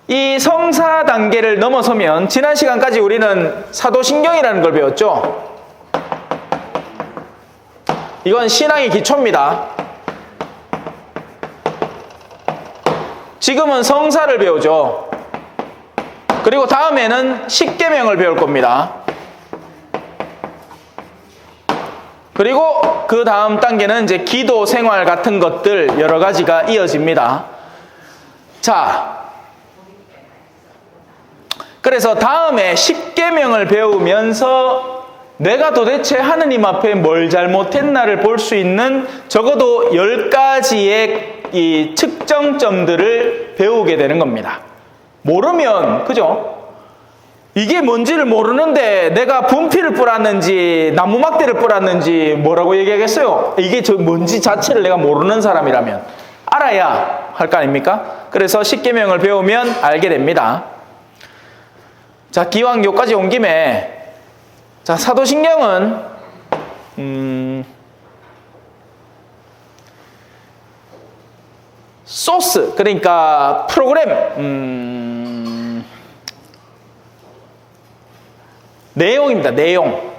이 성사 단계를 넘어서면 지난 시간까지 우리는 사도신경이라는 걸 배웠죠. 이건 신앙의 기초입니다. 지금은 성사를 배우죠. 그리고 다음에는 십계명을 배울 겁니다. 그리고 그 다음 단계는 이제 기도 생활 같은 것들 여러 가지가 이어집니다. 자, 그래서 다음에 십계명을 배우면서 내가 도대체 하느님 앞에 뭘 잘못했나를 볼 수 있는 적어도 10가지의 이 측정점들을 배우게 되는 겁니다. 모르면, 그죠? 이게 뭔지를 모르는데 내가 분필을 뿌렸는지 나무막대를 뿌렸는지 뭐라고 얘기하겠어요? 이게 저 뭔지 자체를 내가 모르는 사람이라면 알아야 할 거 아닙니까? 그래서 십계명을 배우면 알게 됩니다. 자, 기왕 여기까지 온 김에 자, 사도신경은 소스, 그러니까 프로그램, 내용입니다. 내용.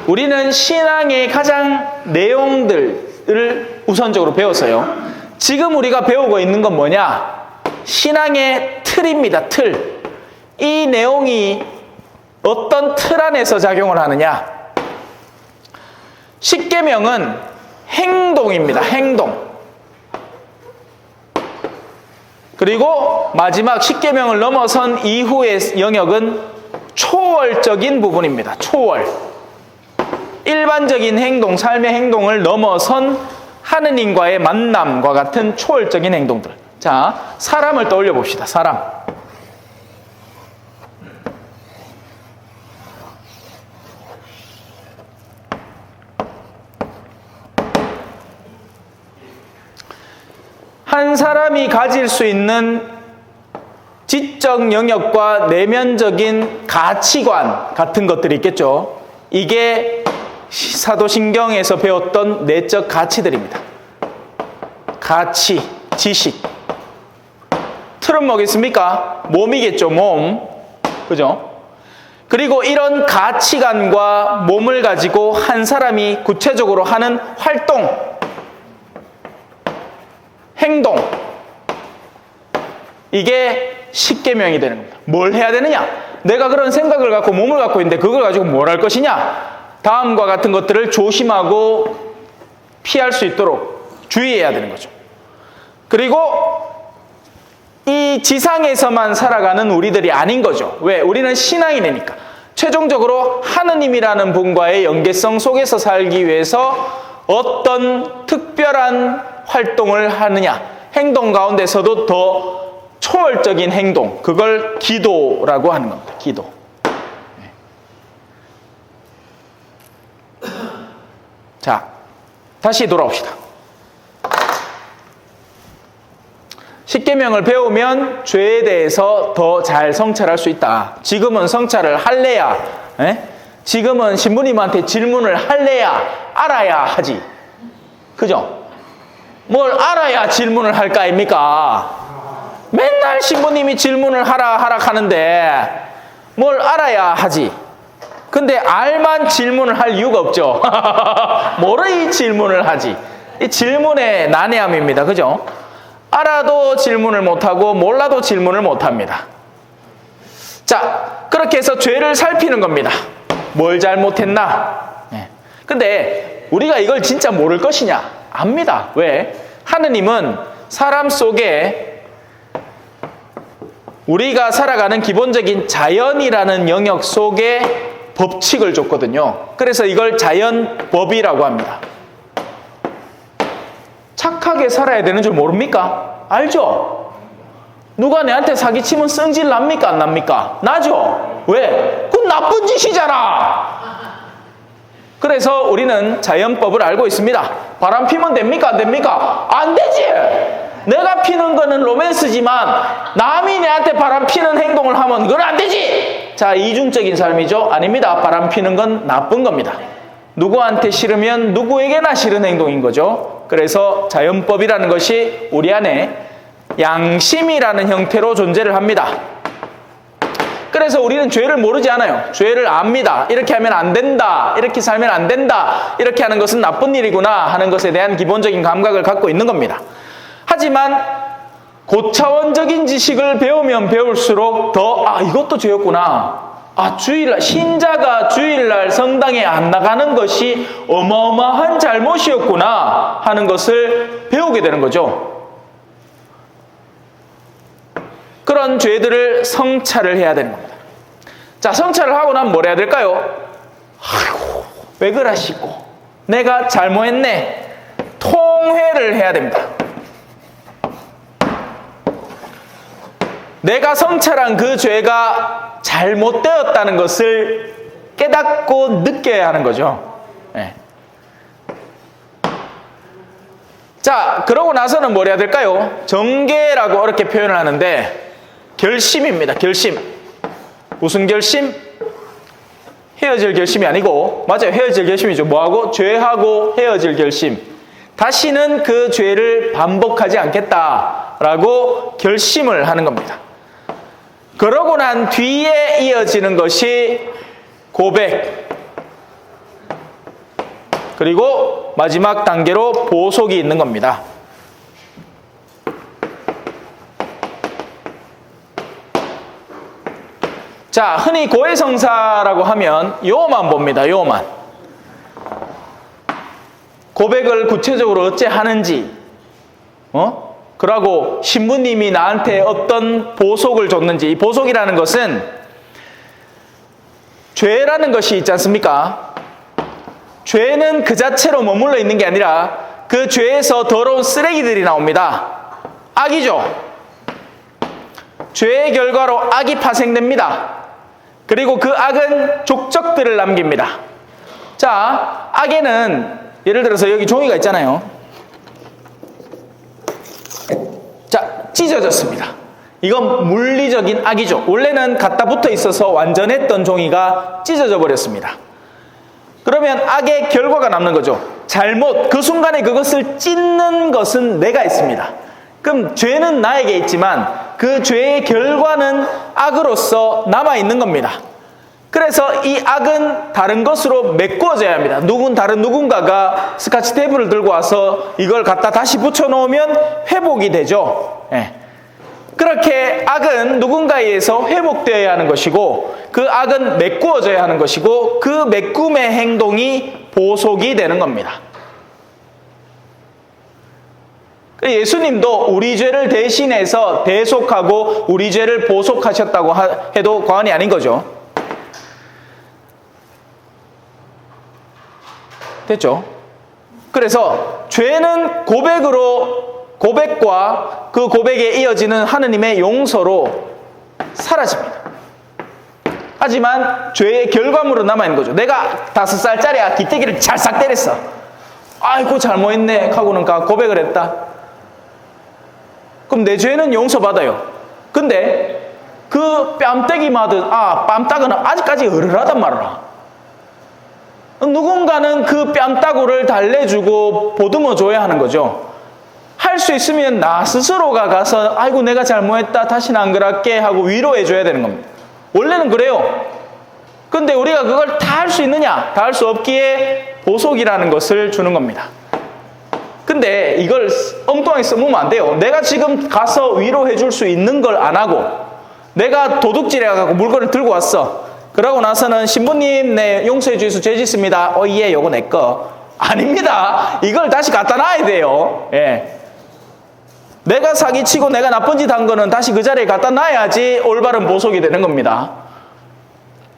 우리는 신앙의 가장 내용들을 우선적으로 배웠어요. 지금 우리가 배우고 있는 건 뭐냐? 신앙의 틀입니다. 틀. 이 내용이 어떤 틀 안에서 작용을 하느냐? 십계명은 행동입니다. 행동. 그리고 마지막 십계명을 넘어선 이후의 영역은 초월적인 부분입니다. 초월. 일반적인 행동, 삶의 행동을 넘어선 하느님과의 만남과 같은 초월적인 행동들. 자, 사람을 떠올려 봅시다. 사람. 한 사람이 가질 수 있는 지적 영역과 내면적인 가치관 같은 것들이 있겠죠. 이게 사도신경에서 배웠던 내적 가치들입니다. 가치, 지식. 틀은 뭐겠습니까? 몸이겠죠, 몸. 그죠? 그리고 이런 가치관과 몸을 가지고 한 사람이 구체적으로 하는 활동, 행동, 이게 십계명이 되는 겁니다. 뭘 해야 되느냐? 내가 그런 생각을 갖고 몸을 갖고 있는데 그걸 가지고 뭘 할 것이냐? 다음과 같은 것들을 조심하고 피할 수 있도록 주의해야 되는 거죠. 그리고 이 지상에서만 살아가는 우리들이 아닌 거죠. 왜? 우리는 신앙인이니까. 최종적으로 하느님이라는 분과의 연계성 속에서 살기 위해서 어떤 특별한 활동을 하느냐, 행동 가운데서도 더 초월적인 행동, 그걸 기도라고 하는 겁니다. 기도. 자, 다시 돌아옵시다. 십계명을 배우면 죄에 대해서 더 잘 성찰할 수 있다. 지금은 성찰을 할래야, 지금은 신부님한테 질문을 할래야 알아야 하지. 그죠? 뭘 알아야 질문을 할까 아닙니까? 맨날 신부님이 질문을 하라 하는데 뭘 알아야 하지. 근데 알만 질문을 할 이유가 없죠. 뭐를 질문을 하지? 이 질문의 난해함입니다. 그죠? 알아도 질문을 못하고 몰라도 질문을 못합니다. 자, 그렇게 해서 죄를 살피는 겁니다. 뭘 잘못했나? 근데 우리가 이걸 진짜 모를 것이냐? 압니다. 왜? 하느님은 사람 속에 우리가 살아가는 기본적인 자연이라는 영역 속에 법칙을 줬거든요. 그래서 이걸 자연법이라고 합니다. 착하게 살아야 되는 줄 모릅니까? 알죠? 누가 내한테 사기치면 성질 납니까? 안 납니까? 나죠? 왜? 그건 나쁜 짓이잖아. 그래서 우리는 자연법을 알고 있습니다. 바람 피면 됩니까? 안 됩니까? 안 되지! 내가 피는 거는 로맨스지만 남이 내한테 바람 피는 행동을 하면 그건 안 되지! 자, 이중적인 삶이죠? 아닙니다. 바람 피는 건 나쁜 겁니다. 누구한테 싫으면 누구에게나 싫은 행동인 거죠. 그래서 자연법이라는 것이 우리 안에 양심이라는 형태로 존재를 합니다. 그래서 우리는 죄를 모르지 않아요. 죄를 압니다. 이렇게 하면 안 된다. 이렇게 살면 안 된다. 이렇게 하는 것은 나쁜 일이구나 하는 것에 대한 기본적인 감각을 갖고 있는 겁니다. 하지만 고차원적인 지식을 배우면 배울수록 더 이것도 죄였구나. 주일날 신자가 주일날 성당에 안 나가는 것이 어마어마한 잘못이었구나 하는 것을 배우게 되는 거죠. 그런 죄들을 성찰을 해야 되는 겁니다. 자, 성찰을 하고 나면 뭘 해야 될까요? 아이고, 왜 그러시고 내가 잘못했네. 통회를 해야 됩니다. 내가 성찰한 그 죄가 잘못되었다는 것을 깨닫고 느껴야 하는 거죠. 네. 자, 그러고 나서는 뭘 해야 될까요? 정죄라고 이렇게 표현을 하는데 결심입니다. 결심. 무슨 결심? 헤어질 결심이 아니고, 맞아요. 헤어질 결심이죠. 뭐하고? 죄하고 헤어질 결심. 다시는 그 죄를 반복하지 않겠다라고 결심을 하는 겁니다. 그러고 난 뒤에 이어지는 것이 고백. 그리고 마지막 단계로 보속이 있는 겁니다. 자, 흔히 고해성사라고 하면 요만 봅니다. 요만. 고백을 구체적으로 어째 하는지, 그러고 신부님이 나한테 어떤 보속을 줬는지. 이 보속이라는 것은 죄라는 것이 있지 않습니까? 죄는 그 자체로 머물러 있는 게 아니라 그 죄에서 더러운 쓰레기들이 나옵니다. 악이죠. 죄의 결과로 악이 파생됩니다. 그리고 그 악은 족적들을 남깁니다. 자, 악에는 예를 들어서 여기 종이가 있잖아요. 자, 찢어졌습니다. 이건 물리적인 악이죠. 원래는 갖다 붙어 있어서 완전했던 종이가 찢어져 버렸습니다. 그러면 악의 결과가 남는 거죠. 잘못, 그 순간에 그것을 찢는 것은 내가 했습니다. 그럼 죄는 나에게 있지만 그 죄의 결과는 악으로서 남아있는 겁니다. 그래서 이 악은 다른 것으로 메꾸어져야 합니다. 다른 누군가가 스카치 테이프를 들고 와서 이걸 갖다 다시 붙여놓으면 회복이 되죠. 예. 그렇게 악은 누군가에 의해서 회복되어야 하는 것이고 그 악은 메꾸어져야 하는 것이고 그 메꿈의 행동이 보속이 되는 겁니다. 예수님도 우리 죄를 대신해서 대속하고 우리 죄를 보속하셨다고 해도 과언이 아닌 거죠. 됐죠? 그래서 죄는 고백과 그 고백에 이어지는 하느님의 용서로 사라집니다. 하지만 죄의 결과물은 남아있는 거죠. 내가 5살짜리야 기태기를 찰싹 때렸어. 아이고 잘못했네 하고는 고백을 했다. 그럼 내 죄는 용서받아요. 근데 그 뺨때기 맞은 뺨따구는 아직까지 으르르하단 말이야. 누군가는 그 뺨따구를 달래주고 보듬어줘야 하는 거죠. 할 수 있으면 나 스스로가 가서 아이고 내가 잘못했다 다시는 안 그럴게 하고 위로해줘야 되는 겁니다. 원래는 그래요. 근데 우리가 그걸 다 할 수 있느냐? 다 할 수 없기에 보속이라는 것을 주는 겁니다. 근데 이걸 엉뚱하게 써보면 안 돼요. 내가 지금 가서 위로해줄 수 있는 걸 안 하고 내가 도둑질해가지고 물건을 들고 왔어. 그러고 나서는 신부님 네 용서해 주셔서 죄 짓습니다. 예 요거 내 거. 아닙니다. 이걸 다시 갖다 놔야 돼요. 예. 내가 사기치고 내가 나쁜 짓 한 거는 다시 그 자리에 갖다 놔야지 올바른 보속이 되는 겁니다.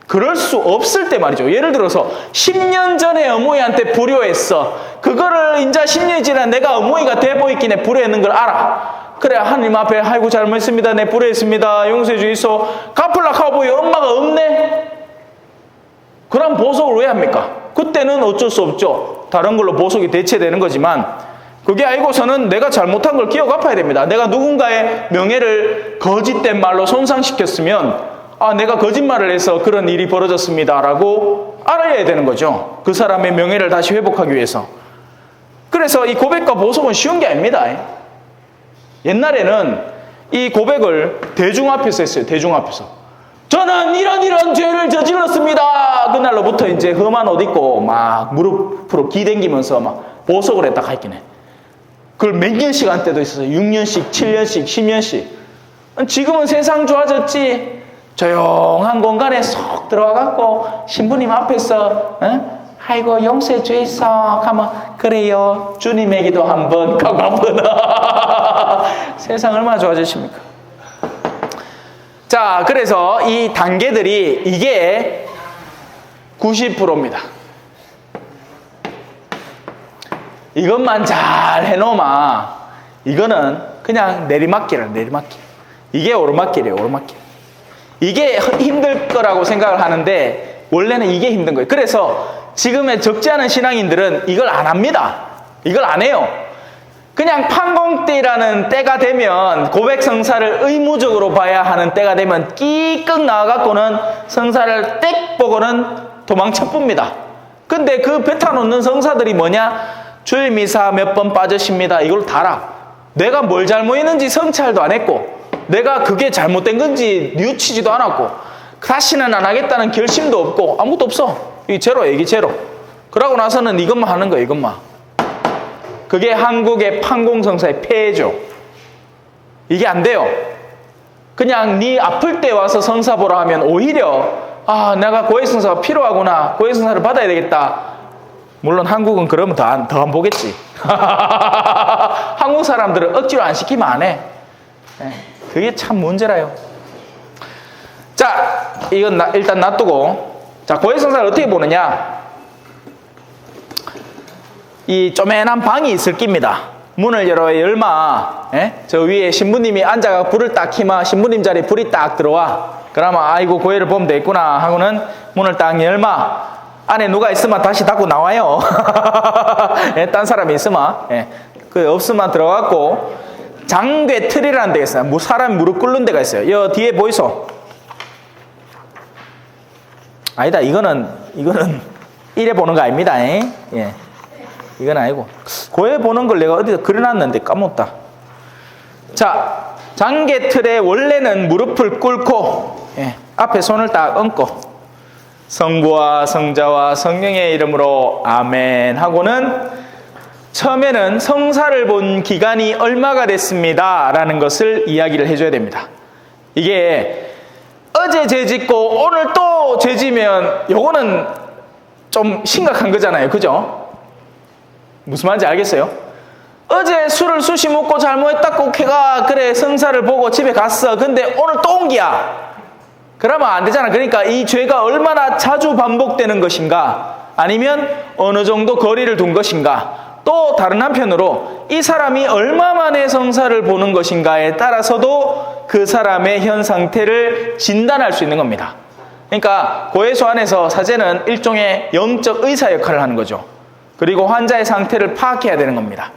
그럴 수 없을 때 말이죠. 예를 들어서 10년 전에 어머니한테 불효했어. 그거를 이제 10년이 지나 내가 어머니가 돼 보이긴 해 불효했는 걸 알아. 그래 하나님 앞에 아이고 잘못했습니다. 내 불효했습니다. 용서해 주이소. 갚으려고 하고 보니 엄마가 없네. 그럼 보속을 왜 합니까? 그때는 어쩔 수 없죠. 다른 걸로 보속이 대체되는 거지만 그게 아니고서는 내가 잘못한 걸 기억 갚아야 됩니다. 내가 누군가의 명예를 거짓된 말로 손상시켰으면 내가 거짓말을 해서 그런 일이 벌어졌습니다 라고 알아야 되는 거죠. 그 사람의 명예를 다시 회복하기 위해서. 그래서 이 고백과 보석은 쉬운 게 아닙니다. 옛날에는 이 고백을 대중 앞에서 했어요. 대중 앞에서. 저는 이런 죄를 저질렀습니다. 그날로부터 이제 험한 옷 입고 막 무릎으로 기댈기면서 막 보석을 했다 가있긴 해. 그걸 몇 년씩 한 때도 있었어요. 6년씩, 7년씩, 10년씩. 지금은 세상 좋아졌지. 조용한 공간에 쏙 들어가갖고 신부님 앞에서 아이고 용서해 주이소 하면 그래요 주님에게도 한번 가고 한번 세상 얼마나 좋아지십니까? 자, 그래서 이 단계들이 이게 90%입니다. 이것만 잘 해놓으면 이거는 그냥 내리막길이에요. 내리막길. 이게 오르막길이에요. 오르막길. 이게 힘들 거라고 생각을 하는데 원래는 이게 힘든 거예요. 그래서 지금의 적지 않은 신앙인들은 이걸 안 합니다. 이걸 안 해요. 그냥 판공때라는 때가 되면 고백 성사를 의무적으로 봐야 하는 때가 되면 끼끗 나와갖고는 성사를 땡 보고는 도망쳐 쁩니다. 근데 그 뱉어놓는 성사들이 뭐냐? 주일 미사 몇 번 빠졌습니다. 이걸 달아. 내가 뭘 잘못했는지 성찰도 안 했고 내가 그게 잘못된 건지 뉘우치지도 않았고 다시는 안 하겠다는 결심도 없고 아무것도 없어. 이 제로야. 이게 제로. 그러고 나서는 이것만 하는 거야. 이것만. 그게 한국의 판공성사의 폐해죠. 이게 안 돼요. 그냥 네 아플 때 와서 성사 보라 하면 오히려 내가 고해성사가 필요하구나. 고해성사를 받아야 되겠다. 물론 한국은 그러면 더 안 보겠지. 한국 사람들은 억지로 안 시키면 안 해. 그게 참 문제라요. 자, 이건 일단 놔두고. 자, 고해성사를 어떻게 보느냐? 이 쪼맨한 방이 있을 깁니다. 문을 열마. 저 위에 신부님이 앉아가 불을 딱 켜면 신부님 자리에 불이 딱 들어와. 그러면 아이고 고해를 보면 되겠구나 하고는 문을 딱 열마. 안에 누가 있으면 다시 닫고 나와요. 딴 사람이 있으면. 그 없으면 들어갔고 장괴 틀이라는 데가 있어요. 사람이 무릎 꿇는 데가 있어요. 여 뒤에 보이소? 아니다. 이거는 이래 보는 거 아닙니다. 이건 아니고 고해 보는 걸 내가 어디서 그려놨는데 까먹었다. 자, 장괴 틀에 원래는 무릎을 꿇고 앞에 손을 딱 얹고 성부와 성자와 성령의 이름으로 아멘 하고는 처음에는 성사를 본 기간이 얼마가 됐습니다 라는 것을 이야기를 해줘야 됩니다. 이게 어제 죄 짓고 오늘 또 죄 지면 요거는 좀 심각한 거잖아요. 그죠? 무슨 말인지 알겠어요? 어제 술을 수시 먹고 잘못했다고 걔가 그래 성사를 보고 집에 갔어. 근데 오늘 또 온 기야. 그러면 안 되잖아. 그러니까 이 죄가 얼마나 자주 반복되는 것인가 아니면 어느 정도 거리를 둔 것인가 또 다른 한편으로 이 사람이 얼마 만에 성사를 보는 것인가에 따라서도 그 사람의 현 상태를 진단할 수 있는 겁니다. 그러니까 고해소 안에서 사제는 일종의 영적 의사 역할을 하는 거죠. 그리고 환자의 상태를 파악해야 되는 겁니다.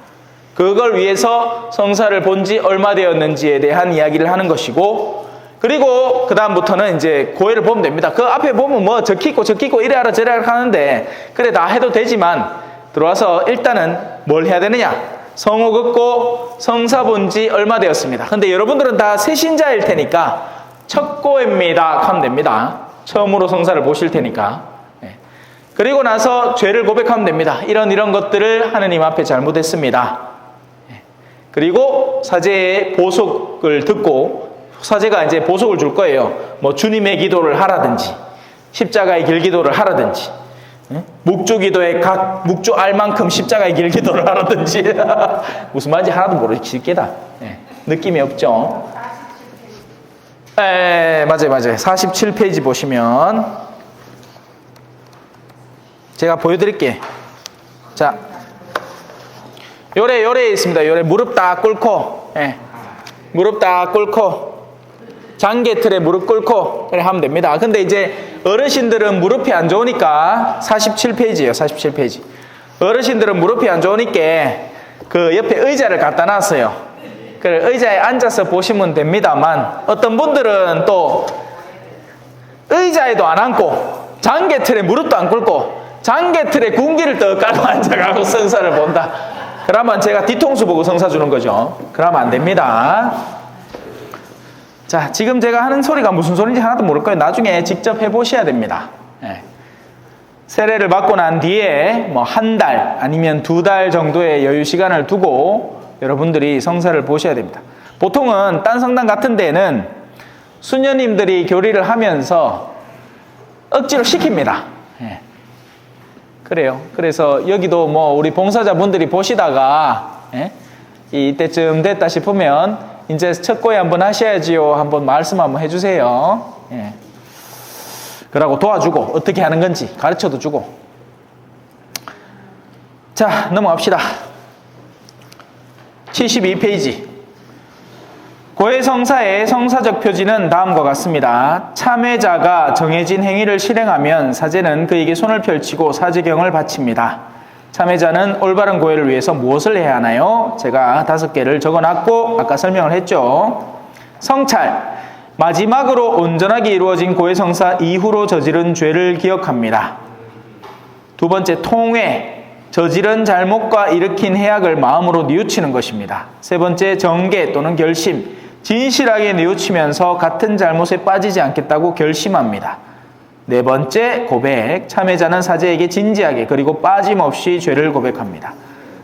그걸 위해서 성사를 본 지 얼마 되었는지에 대한 이야기를 하는 것이고 그리고 그 다음부터는 이제 고해를 보면 됩니다. 그 앞에 보면 뭐 적히고 이래 하라 저래 하라 하는데 그래 다 해도 되지만 들어와서 일단은 뭘 해야 되느냐? 성호 긋고 성사 본 지 얼마 되었습니다. 근데 여러분들은 다 새신자일 테니까 첫 고해입니다 하면 됩니다. 처음으로 성사를 보실 테니까. 그리고 나서 죄를 고백하면 됩니다. 이런 것들을 하느님 앞에 잘못했습니다. 그리고 사제의 보석을 듣고 사제가 이제 보석을 줄 거예요. 뭐 주님의 기도를 하라든지 십자가의 길기도를 하라든지 묵주 기도에 각 묵주 알만큼 십자가의 길기도를 하라든지 무슨 말인지 하나도 모르시겠다. 느낌이 없죠? 맞아요. 47페이지 보시면 제가 보여드릴게. 자, 요래 있습니다. 요래 무릎 딱 꿇고 무릎 딱 꿇고 장계 틀에 무릎 꿇고 그래 하면 됩니다. 근데 이제 어르신들은 무릎이 안 좋으니까 47페이지예요. 47페이지. 어르신들은 무릎이 안 좋으니까 그 옆에 의자를 갖다 놨어요. 그래 의자에 앉아서 보시면 됩니다만 어떤 분들은 또 의자에도 안 앉고 장계 틀에 무릎도 안 꿇고 장계 틀에 군기를 떡 깔고 앉아가고 성사를 본다. 그러면 제가 뒤통수 보고 성사 주는 거죠. 그러면 안 됩니다. 자, 지금 제가 하는 소리가 무슨 소리인지 하나도 모를 거예요. 나중에 직접 해보셔야 됩니다. 예. 세례를 받고 난 뒤에 뭐 한 달 아니면 2달 정도의 여유 시간을 두고 여러분들이 성사를 보셔야 됩니다. 보통은 딴 성당 같은 데는 수녀님들이 교리를 하면서 억지로 시킵니다. 예. 그래요. 그래서 여기도 뭐 우리 봉사자분들이 보시다가 예? 이때쯤 됐다 싶으면 이제 첫 고에 한번 하셔야지요. 한번 말씀 한번 해주세요. 예. 그러고 도와주고 어떻게 하는 건지 가르쳐도 주고. 자, 넘어갑시다. 72페이지. 고해성사의 성사적 표지는 다음과 같습니다. 참회자가 정해진 행위를 실행하면 사제는 그에게 손을 펼치고 사제경을 바칩니다. 참회자는 올바른 고해를 위해서 무엇을 해야 하나요? 제가 5개를 적어놨고 아까 설명을 했죠. 성찰, 마지막으로 온전하게 이루어진 고해성사 이후로 저지른 죄를 기억합니다. 2번째, 통회, 저지른 잘못과 일으킨 해악을 마음으로 뉘우치는 것입니다. 3번째, 정계 또는 결심, 진실하게 뉘우치면서 같은 잘못에 빠지지 않겠다고 결심합니다. 4번째, 고백, 참회자는 사제에게 진지하게 그리고 빠짐없이 죄를 고백합니다.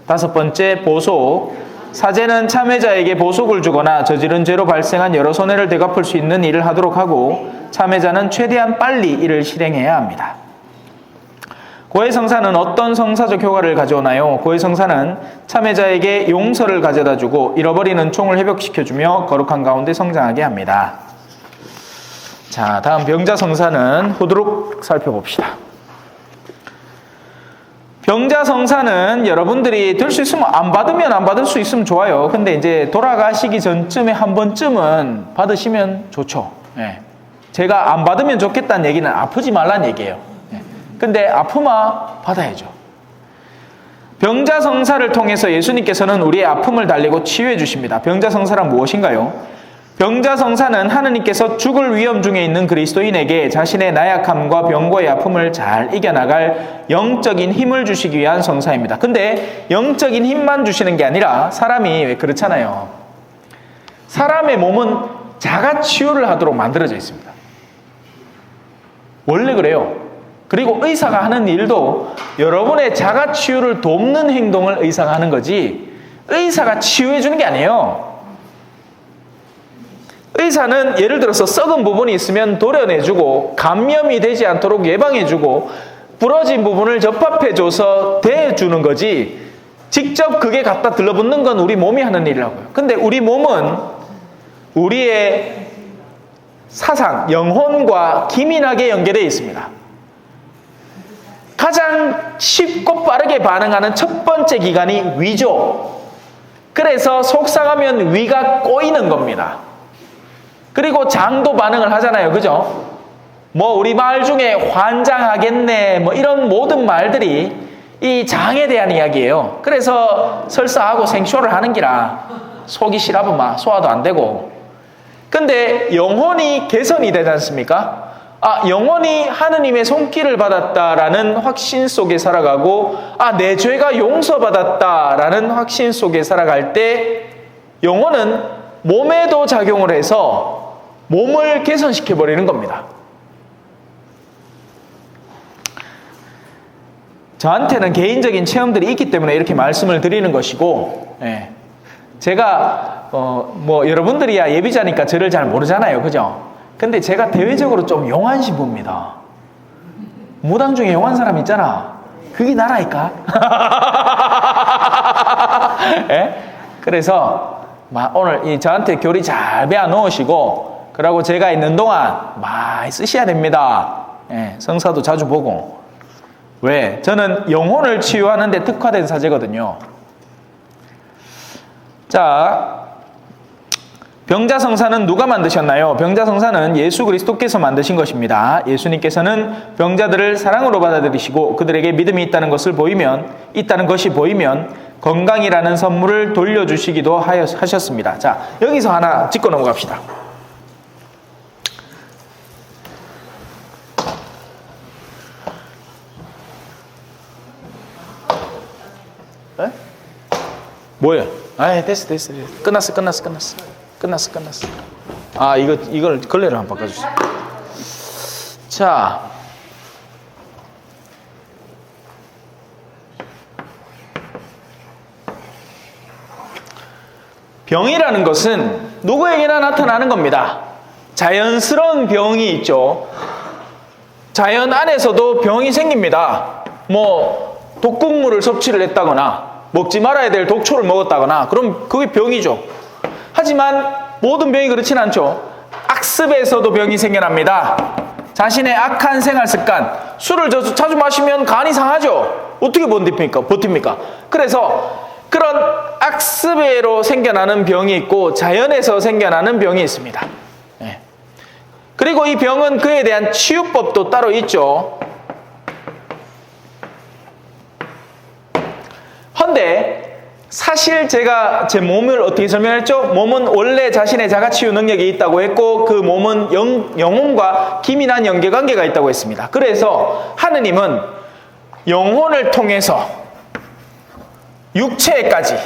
5번째, 보속, 사제는 참회자에게 보속을 주거나 저지른 죄로 발생한 여러 손해를 되갚을 수 있는 일을 하도록 하고 참회자는 최대한 빨리 이를 실행해야 합니다. 고해성사는 어떤 성사적 효과를 가져오나요? 고해성사는 참회자에게 용서를 가져다주고 잃어버리는 총을 회복시켜주며 거룩한 가운데 성장하게 합니다. 자, 다음 병자성사는 후두룩 살펴봅시다. 병자성사는 여러분들이 될 수 있으면 안 받으면 안 받을 수 있으면 좋아요. 근데 이제 돌아가시기 전쯤에 한 번쯤은 받으시면 좋죠. 예. 제가 안 받으면 좋겠다는 얘기는 아프지 말라는 얘기예요. 예. 근데 아프면 받아야죠. 병자성사를 통해서 예수님께서는 우리의 아픔을 달래고 치유해 주십니다. 병자성사란 무엇인가요? 병자성사는 하느님께서 죽을 위험 중에 있는 그리스도인에게 자신의 나약함과 병고의 아픔을 잘 이겨나갈 영적인 힘을 주시기 위한 성사입니다. 근데 영적인 힘만 주시는 게 아니라 사람이 왜 그렇잖아요. 사람의 몸은 자가 치유를 하도록 만들어져 있습니다. 원래 그래요. 그리고 의사가 하는 일도 여러분의 자가 치유를 돕는 행동을 의사가 하는 거지 의사가 치유해 주는 게 아니에요. 의사는 예를 들어서 썩은 부분이 있으면 도려내주고 감염이 되지 않도록 예방해주고 부러진 부분을 접합해줘서 대해주는 거지 직접 그게 갖다 들러붙는 건 우리 몸이 하는 일이라고요. 근데 우리 몸은 우리의 사상, 영혼과 기민하게 연계되어 있습니다. 가장 쉽고 빠르게 반응하는 첫 번째 기관이 위죠. 그래서 속상하면 위가 꼬이는 겁니다. 그리고 장도 반응을 하잖아요. 그죠? 뭐 우리 말 중에 환장하겠네 뭐 이런 모든 말들이 이 장에 대한 이야기예요. 그래서 설사하고 생쇼를 하는 기라 속이 시라부마 소화도 안 되고. 근데 영혼이 개선이 되지 않습니까? 아, 영혼이 하느님의 손길을 받았다라는 확신 속에 살아가고 아, 내 죄가 용서받았다라는 확신 속에 살아갈 때 영혼은 몸에도 작용을 해서 몸을 개선시켜버리는 겁니다. 저한테는 개인적인 체험들이 있기 때문에 이렇게 말씀을 드리는 것이고, 예. 제가 뭐 여러분들이야 예비자니까 저를 잘 모르잖아요, 그죠? 근데 제가 대외적으로 좀 용한 신부입니다. 무당 중에 용한 사람 있잖아. 그게 나라니까. 예? 그래서 오늘 저한테 교리 잘 배워 놓으시고, 그러고 제가 있는 동안 많이 쓰셔야 됩니다. 예, 성사도 자주 보고. 왜? 저는 영혼을 치유하는 데 특화된 사제거든요. 자, 병자성사는 누가 만드셨나요? 병자성사는 예수 그리스도께서 만드신 것입니다. 예수님께서는 병자들을 사랑으로 받아들이시고 그들에게 믿음이 있다는 것이 보이면 건강이라는 선물을 돌려주시기도 하셨습니다. 자, 여기서 하나 짚고 넘어갑시다. 네? 뭐야? 아이, 됐어. 끝났어. 아, 이걸 걸레를 한번 바꿔주세요. 자. 병이라는 것은 누구에게나 나타나는 겁니다. 자연스러운 병이 있죠. 자연 안에서도 병이 생깁니다. 뭐 독극물을 섭취를 했다거나 먹지 말아야 될 독초를 먹었다거나 그럼 그게 병이죠. 하지만 모든 병이 그렇진 않죠. 악습에서도 병이 생겨납니다. 자신의 악한 생활 습관, 술을 자주 마시면 간이 상하죠. 어떻게 버팁니까? 그래서 그런 악습으로 생겨나는 병이 있고 자연에서 생겨나는 병이 있습니다. 네. 그리고 이 병은 그에 대한 치유법도 따로 있죠. 헌데 사실 제가 제 몸을 어떻게 설명했죠? 몸은 원래 자신의 자가치유 능력이 있다고 했고 그 몸은 영혼과 기민한 연계관계가 있다고 했습니다. 그래서 하느님은 영혼을 통해서 육체까지,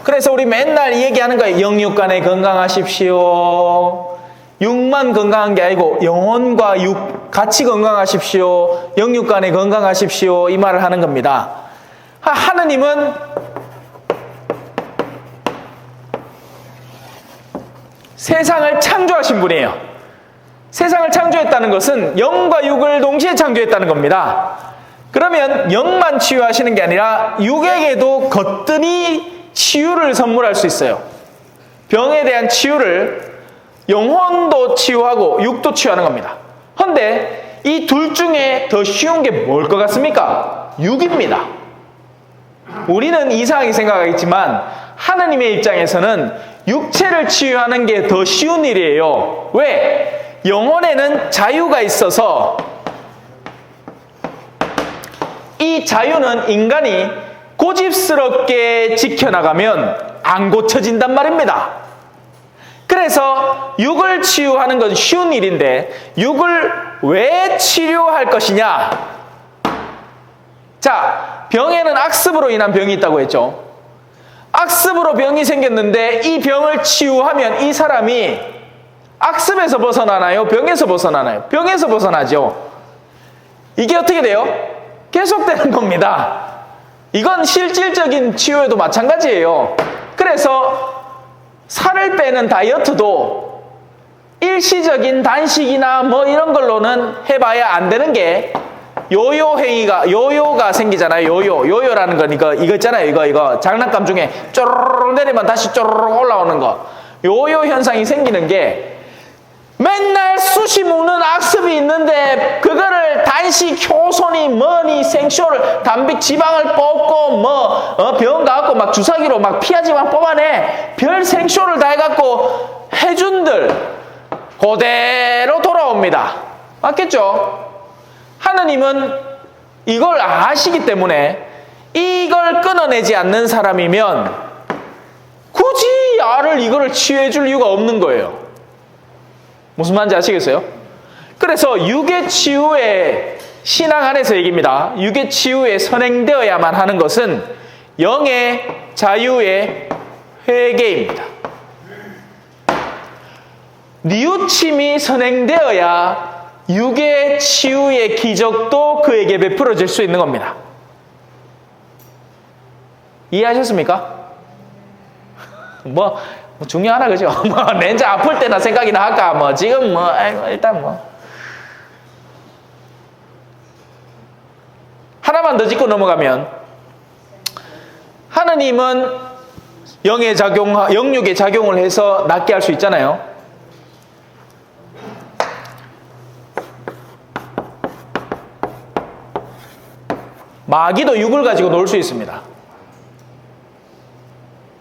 그래서 우리 맨날 얘기하는 거예요. 영육간에 건강하십시오. 육만 건강한 게 아니고 영혼과 육 같이 건강하십시오. 영육간에 건강하십시오. 이 말을 하는 겁니다. 하느님은 세상을 창조하신 분이에요. 세상을 창조했다는 것은 영과 육을 동시에 창조했다는 겁니다. 그러면 영만 치유하시는 게 아니라 육에게도 거뜬히 치유를 선물할 수 있어요. 병에 대한 치유를 영혼도 치유하고 육도 치유하는 겁니다. 그런데 이 둘 중에 더 쉬운 게 뭘 것 같습니까? 육입니다. 우리는 이상하게 생각하겠지만 하느님의 입장에서는 육체를 치유하는 게 더 쉬운 일이에요. 왜? 영혼에는 자유가 있어서 이 자유는 인간이 고집스럽게 지켜나가면 안 고쳐진단 말입니다. 그래서 육을 치유하는 건 쉬운 일인데 육을 왜 치료할 것이냐? 자, 병에는 악습으로 인한 병이 있다고 했죠. 악습으로 병이 생겼는데 이 병을 치유하면 이 사람이 악습에서 벗어나나요? 병에서 벗어나나요? 병에서 벗어나죠. 이게 어떻게 돼요? 계속되는 겁니다. 이건 실질적인 치유에도 마찬가지예요. 그래서 살을 빼는 다이어트도 일시적인 단식이나 뭐 이런 걸로는 해봐야 안 되는 게 요요가 생기잖아요. 요요라는 건 이거 있잖아요. 이거 장난감 중에 쪼르르 내리면 다시 쪼르르 올라오는 거. 요요 현상이 생기는 게 맨날 수시 먹는 악습이 있는데 그거를 단식, 효소니 뭐니 생쇼를 단백 지방을 뽑고 병 가갖고 막 주사기로 막 피하지만 뽑아내 별 생쇼를 다 해갖고 해준들 그대로 돌아옵니다. 맞겠죠? 하느님은 이걸 아시기 때문에 이걸 끊어내지 않는 사람이면 굳이 이거를 치유해줄 이유가 없는 거예요. 무슨 말인지 아시겠어요? 그래서 육의 치유의 신앙 안에서 얘기입니다. 육의 치유에 선행되어야만 하는 것은 영의 자유의 회개입니다. 뉘우침이 선행되어야 육의 치유의 기적도 그에게 베풀어질 수 있는 겁니다. 이해하셨습니까? 중요하나 그죠? 렌즈 아플 때나 생각이나 할까? 지금 일단 하나만 더 짚고 넘어가면 하느님은 영육의 작용을 해서 낫게 할 수 있잖아요. 마귀도 육을 가지고 놀 수 있습니다.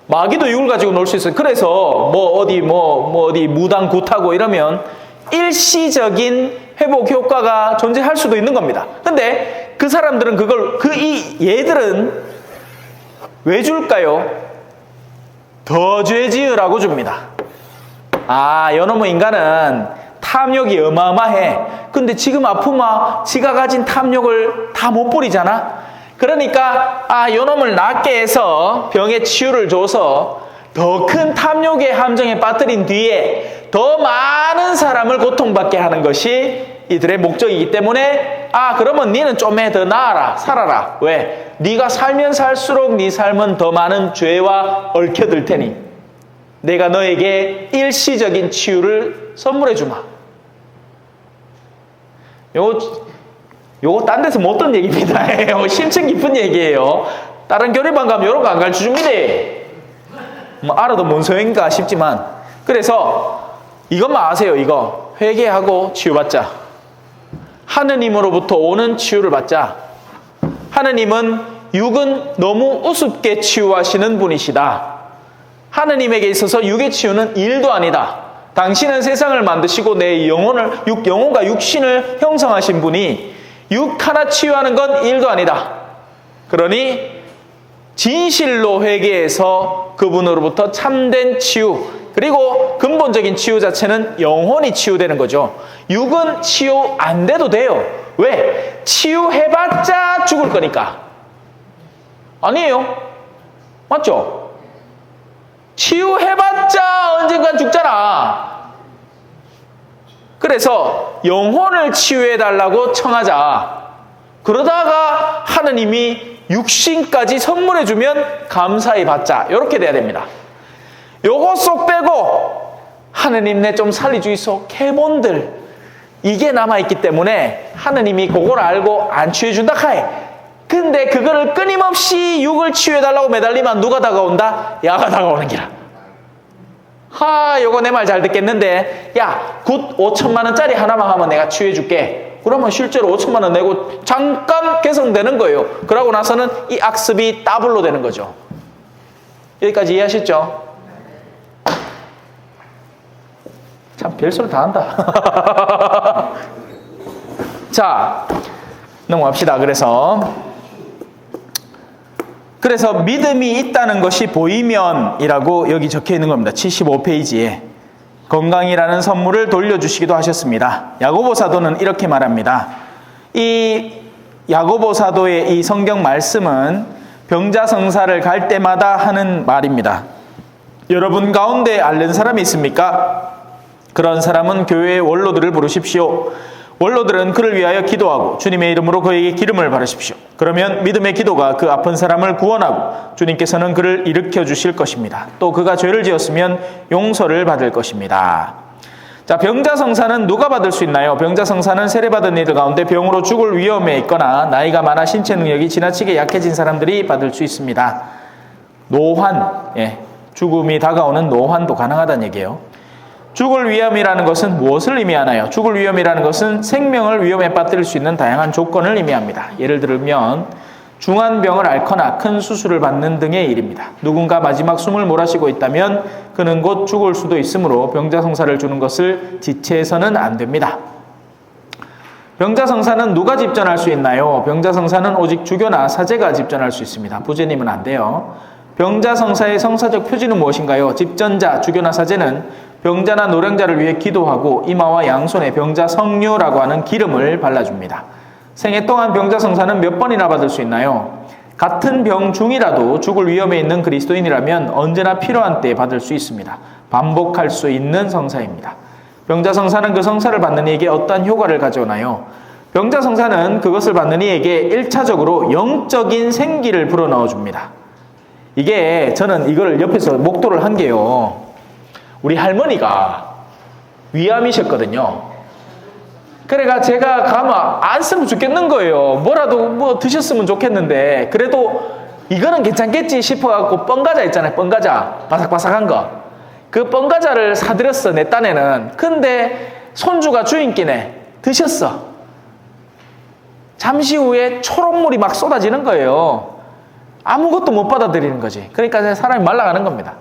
마귀도 육을 가지고 놀 수 있어요. 그래서 어디 무당 굿하고 이러면 일시적인 회복 효과가 존재할 수도 있는 겁니다. 근데 그 사람들은 얘들은 왜 줄까요? 더 죄 지으라고 줍니다. 요놈의 인간은 탐욕이 어마어마해. 근데 지금 아프마 지가 가진 탐욕을 다 못 버리잖아. 그러니까 요놈을 낫게 해서 병의 치유를 줘서 더 큰 탐욕의 함정에 빠뜨린 뒤에 더 많은 사람을 고통받게 하는 것이 이들의 목적이기 때문에 그러면 니는 좀 더 나아라, 살아라. 왜? 네가 살면 살수록 네 삶은 더 많은 죄와 얽혀들 테니 내가 너에게 일시적인 치유를 선물해 주마. 요거 딴 데서 못 듣는 얘기입니다. 요거 심층 깊은 얘기예요. 다른 교리반 가면 요런 거 안 가르쳐 줍니다. 뭐 알아도 뭔 소용인가 싶지만, 그래서 이것만 아세요. 이거 회개하고 치유받자. 하느님으로부터 오는 치유를 받자. 하느님은 육은 너무 우습게 치유하시는 분이시다. 하느님에게 있어서 육의 치유는 일도 아니다. 당신은 세상을 만드시고 내 영혼과 육신을 형성하신 분이 육 하나 치유하는 건 일도 아니다. 그러니 진실로 회개해서 그분으로부터 참된 치유, 그리고 근본적인 치유 자체는 영혼이 치유되는 거죠. 육은 치유 안 돼도 돼요. 왜? 치유해봤자 죽을 거니까. 아니에요? 맞죠? 치유해봤자 언젠간 죽잖아. 그래서 영혼을 치유해달라고 청하자. 그러다가 하느님이 육신까지 선물해주면 감사히 받자. 이렇게 돼야 됩니다. 요거 쏙 빼고 하느님 내 좀 살리주이소. 캐본들 이게 남아있기 때문에 하느님이 그걸 알고 안 치유해준다 카이. 근데 그거를 끊임없이 육을 치유해달라고 매달리면 누가 다가온다? 야가 다가오는 기라. 요거 내 말 잘 듣겠는데, 야, 굿 5천만 원짜리 하나만 하면 내가 치유해줄게. 그러면 실제로 5천만 원 내고 잠깐 개선되는 거예요. 그러고 나서는 이 악습이 더블로 되는 거죠. 여기까지 이해하셨죠? 참 별소리 다 한다. 자, 넘어갑시다. 그래서 믿음이 있다는 것이 보이면이라고 여기 적혀 있는 겁니다. 75페이지에. 건강이라는 선물을 돌려주시기도 하셨습니다. 야고보 사도는 이렇게 말합니다. 이 야고보 사도의 이 성경 말씀은 병자성사를 갈 때마다 하는 말입니다. 여러분 가운데 앓는 사람이 있습니까? 그런 사람은 교회의 원로들을 부르십시오. 원로들은 그를 위하여 기도하고 주님의 이름으로 그에게 기름을 바르십시오. 그러면 믿음의 기도가 그 아픈 사람을 구원하고 주님께서는 그를 일으켜 주실 것입니다. 또 그가 죄를 지었으면 용서를 받을 것입니다. 자, 병자성사는 누가 받을 수 있나요? 병자성사는 세례받은 이들 가운데 병으로 죽을 위험에 있거나 나이가 많아 신체 능력이 지나치게 약해진 사람들이 받을 수 있습니다. 노환, 죽음이 다가오는 노환도 가능하다는 얘기예요. 죽을 위험이라는 것은 무엇을 의미하나요? 죽을 위험이라는 것은 생명을 위험에 빠뜨릴 수 있는 다양한 조건을 의미합니다. 예를 들면 중한 병을 앓거나 큰 수술을 받는 등의 일입니다. 누군가 마지막 숨을 몰아쉬고 있다면 그는 곧 죽을 수도 있으므로 병자성사를 주는 것을 지체해서는 안 됩니다. 병자성사는 누가 집전할 수 있나요? 병자성사는 오직 주교나 사제가 집전할 수 있습니다. 부제님은 안 돼요. 병자성사의 성사적 표지는 무엇인가요? 집전자, 주교나 사제는 병자나 노령자를 위해 기도하고 이마와 양손에 병자 성류라고 하는 기름을 발라줍니다. 생애 동안 병자성사는 몇 번이나 받을 수 있나요? 같은 병 중이라도 죽을 위험에 있는 그리스도인이라면 언제나 필요한 때에 받을 수 있습니다. 반복할 수 있는 성사입니다. 병자성사는 그 성사를 받는 이에게 어떠한 효과를 가져오나요? 병자성사는 그것을 받는 이에게 1차적으로 영적인 생기를 불어넣어줍니다. 이게 저는 이걸 옆에서 목도를 한 게요. 우리 할머니가 위암이셨거든요. 그래가 제가 가면 안 쓰면 죽겠는 거예요. 뭐라도 드셨으면 좋겠는데 그래도 이거는 괜찮겠지 싶어갖고 뻥과자 있잖아요. 뻥과자 바삭바삭한 거. 그 뻥과자를 사드렸어 내 딴에는. 근데 손주가 주인끼네 드셨어. 잠시 후에 초록물이 막 쏟아지는 거예요. 아무것도 못 받아들이는 거지. 그러니까 사람이 말라가는 겁니다.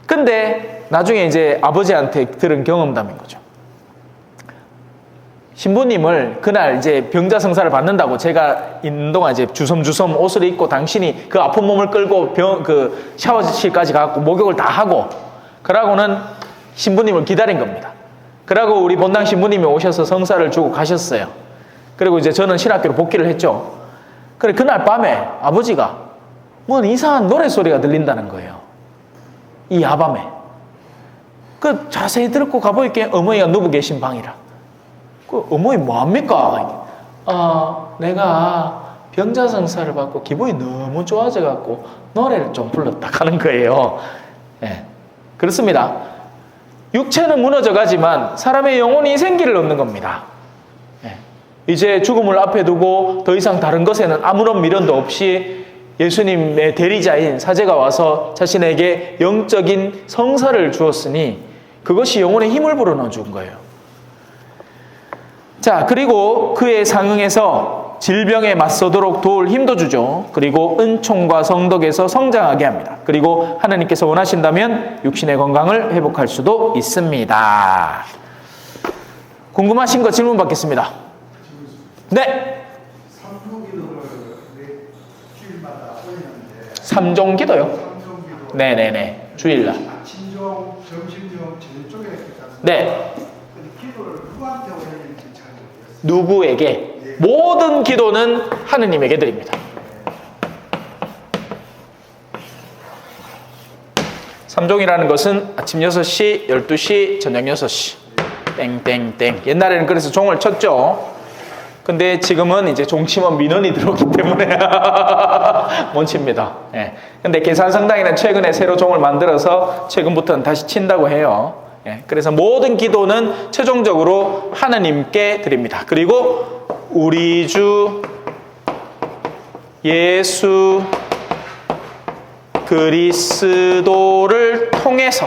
근데 나중에 이제 아버지한테 들은 경험담인 거죠. 신부님을 그날 이제 병자성사를 받는다고 제가 있는 동안 이제 주섬주섬 옷을 입고 당신이 그 아픈 몸을 끌고 그 샤워실까지 가고 목욕을 다 하고 그러고는 신부님을 기다린 겁니다. 그러고 우리 본당 신부님이 오셔서 성사를 주고 가셨어요. 그리고 이제 저는 신학교로 복귀를 했죠. 그래, 그날 밤에 아버지가 뭐 이상한 노래소리가 들린다는 거예요. 이 야밤에. 그 자세히 듣고 가보니까 어머니가 누워 계신 방이라. 그 어머니 뭐합니까? 내가 병자성사를 받고 기분이 너무 좋아져갖고 노래를 좀 불렀다 하는 거예요. 예, 그렇습니다. 육체는 무너져가지만 사람의 영혼이 생기를 얻는 겁니다. 예, 이제 죽음을 앞에 두고 더 이상 다른 것에는 아무런 미련도 없이 예수님의 대리자인 사제가 와서 자신에게 영적인 성사를 주었으니 그것이 영혼의 힘을 불어넣어 준 거예요. 자, 그리고 그에 상응해서 질병에 맞서도록 도울 힘도 주죠. 그리고 은총과 성덕에서 성장하게 합니다. 그리고 하나님께서 원하신다면 육신의 건강을 회복할 수도 있습니다. 궁금하신 거 질문 받겠습니다. 네. 삼종기도요? 네네네. 주일날. 아침종, 점심종, 저녁에 네. 기도를 누구한테 올리는지 잘 모르겠어요. 누구에게? 모든 기도는 하느님에게 드립니다. 삼종이라는 것은 아침 6시, 12시, 저녁 6시. 땡땡땡. 옛날에는 그래서 종을 쳤죠. 근데 지금은 이제 종치면 민원이 들어오기 때문에 못 칩니다. 예. 근데 계산성당에는 최근에 새로 종을 만들어서 최근부터는 다시 친다고 해요. 예. 그래서 모든 기도는 최종적으로 하느님께 드립니다. 그리고 우리 주 예수 그리스도를 통해서,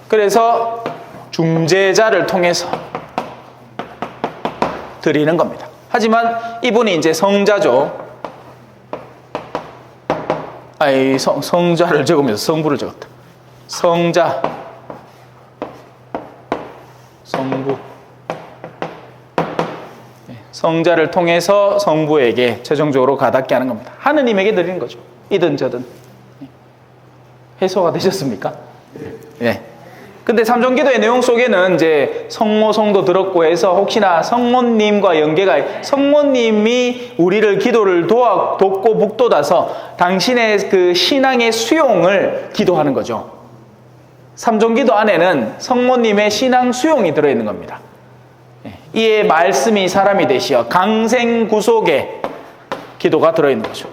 그래서 중재자를 통해서 드리는 겁니다. 하지만 이분이 이제 성자죠. 성자를 적으면서 성부를 적었다. 성자, 성부. 성자를 통해서 성부에게 최종적으로 가닿게 하는 겁니다. 하느님에게 드리는 거죠. 이든 저든. 해소가 되셨습니까? 네. 근데 삼종기도의 내용 속에는 이제 성모, 성도 들었고 해서 혹시나 성모님과 연계가, 성모님이 우리를 기도를 돕고 북돋아서 당신의 그 신앙의 수용을 기도하는 거죠. 삼종기도 안에는 성모님의 신앙 수용이 들어있는 겁니다. 이에 말씀이 사람이 되시어 강생구속의 기도가 들어있는 거죠.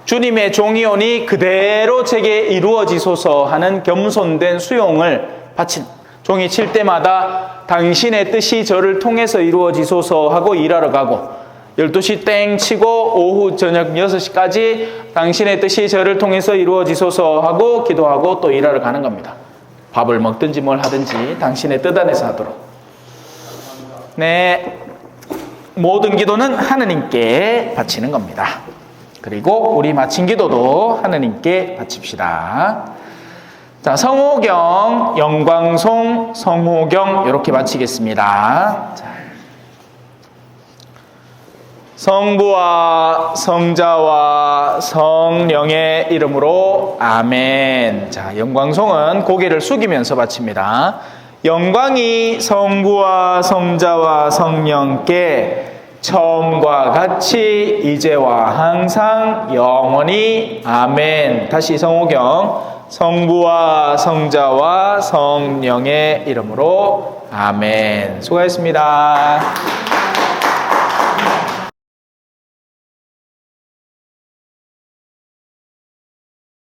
주님의 종이오니 그대로 제게 이루어지소서 하는 겸손된 수용을 바친, 종이 칠 때마다 당신의 뜻이 저를 통해서 이루어지소서 하고 일하러 가고, 12시 땡 치고 오후 저녁 6시까지 당신의 뜻이 저를 통해서 이루어지소서 하고 기도하고 또 일하러 가는 겁니다. 밥을 먹든지 뭘 하든지 당신의 뜻 안에서 하도록. 네, 모든 기도는 하느님께 바치는 겁니다. 그리고 우리 마친 기도도 하느님께 바칩시다. 자, 성호경, 영광송, 성호경 이렇게 마치겠습니다. 자, 성부와 성자와 성령의 이름으로 아멘. 자, 영광송은 고개를 숙이면서 바칩니다. 영광이 성부와 성자와 성령께 처음과 같이 이제와 항상 영원히 아멘. 다시 성호경, 성부와 성자와 성령의 이름으로 아멘. 수고하셨습니다.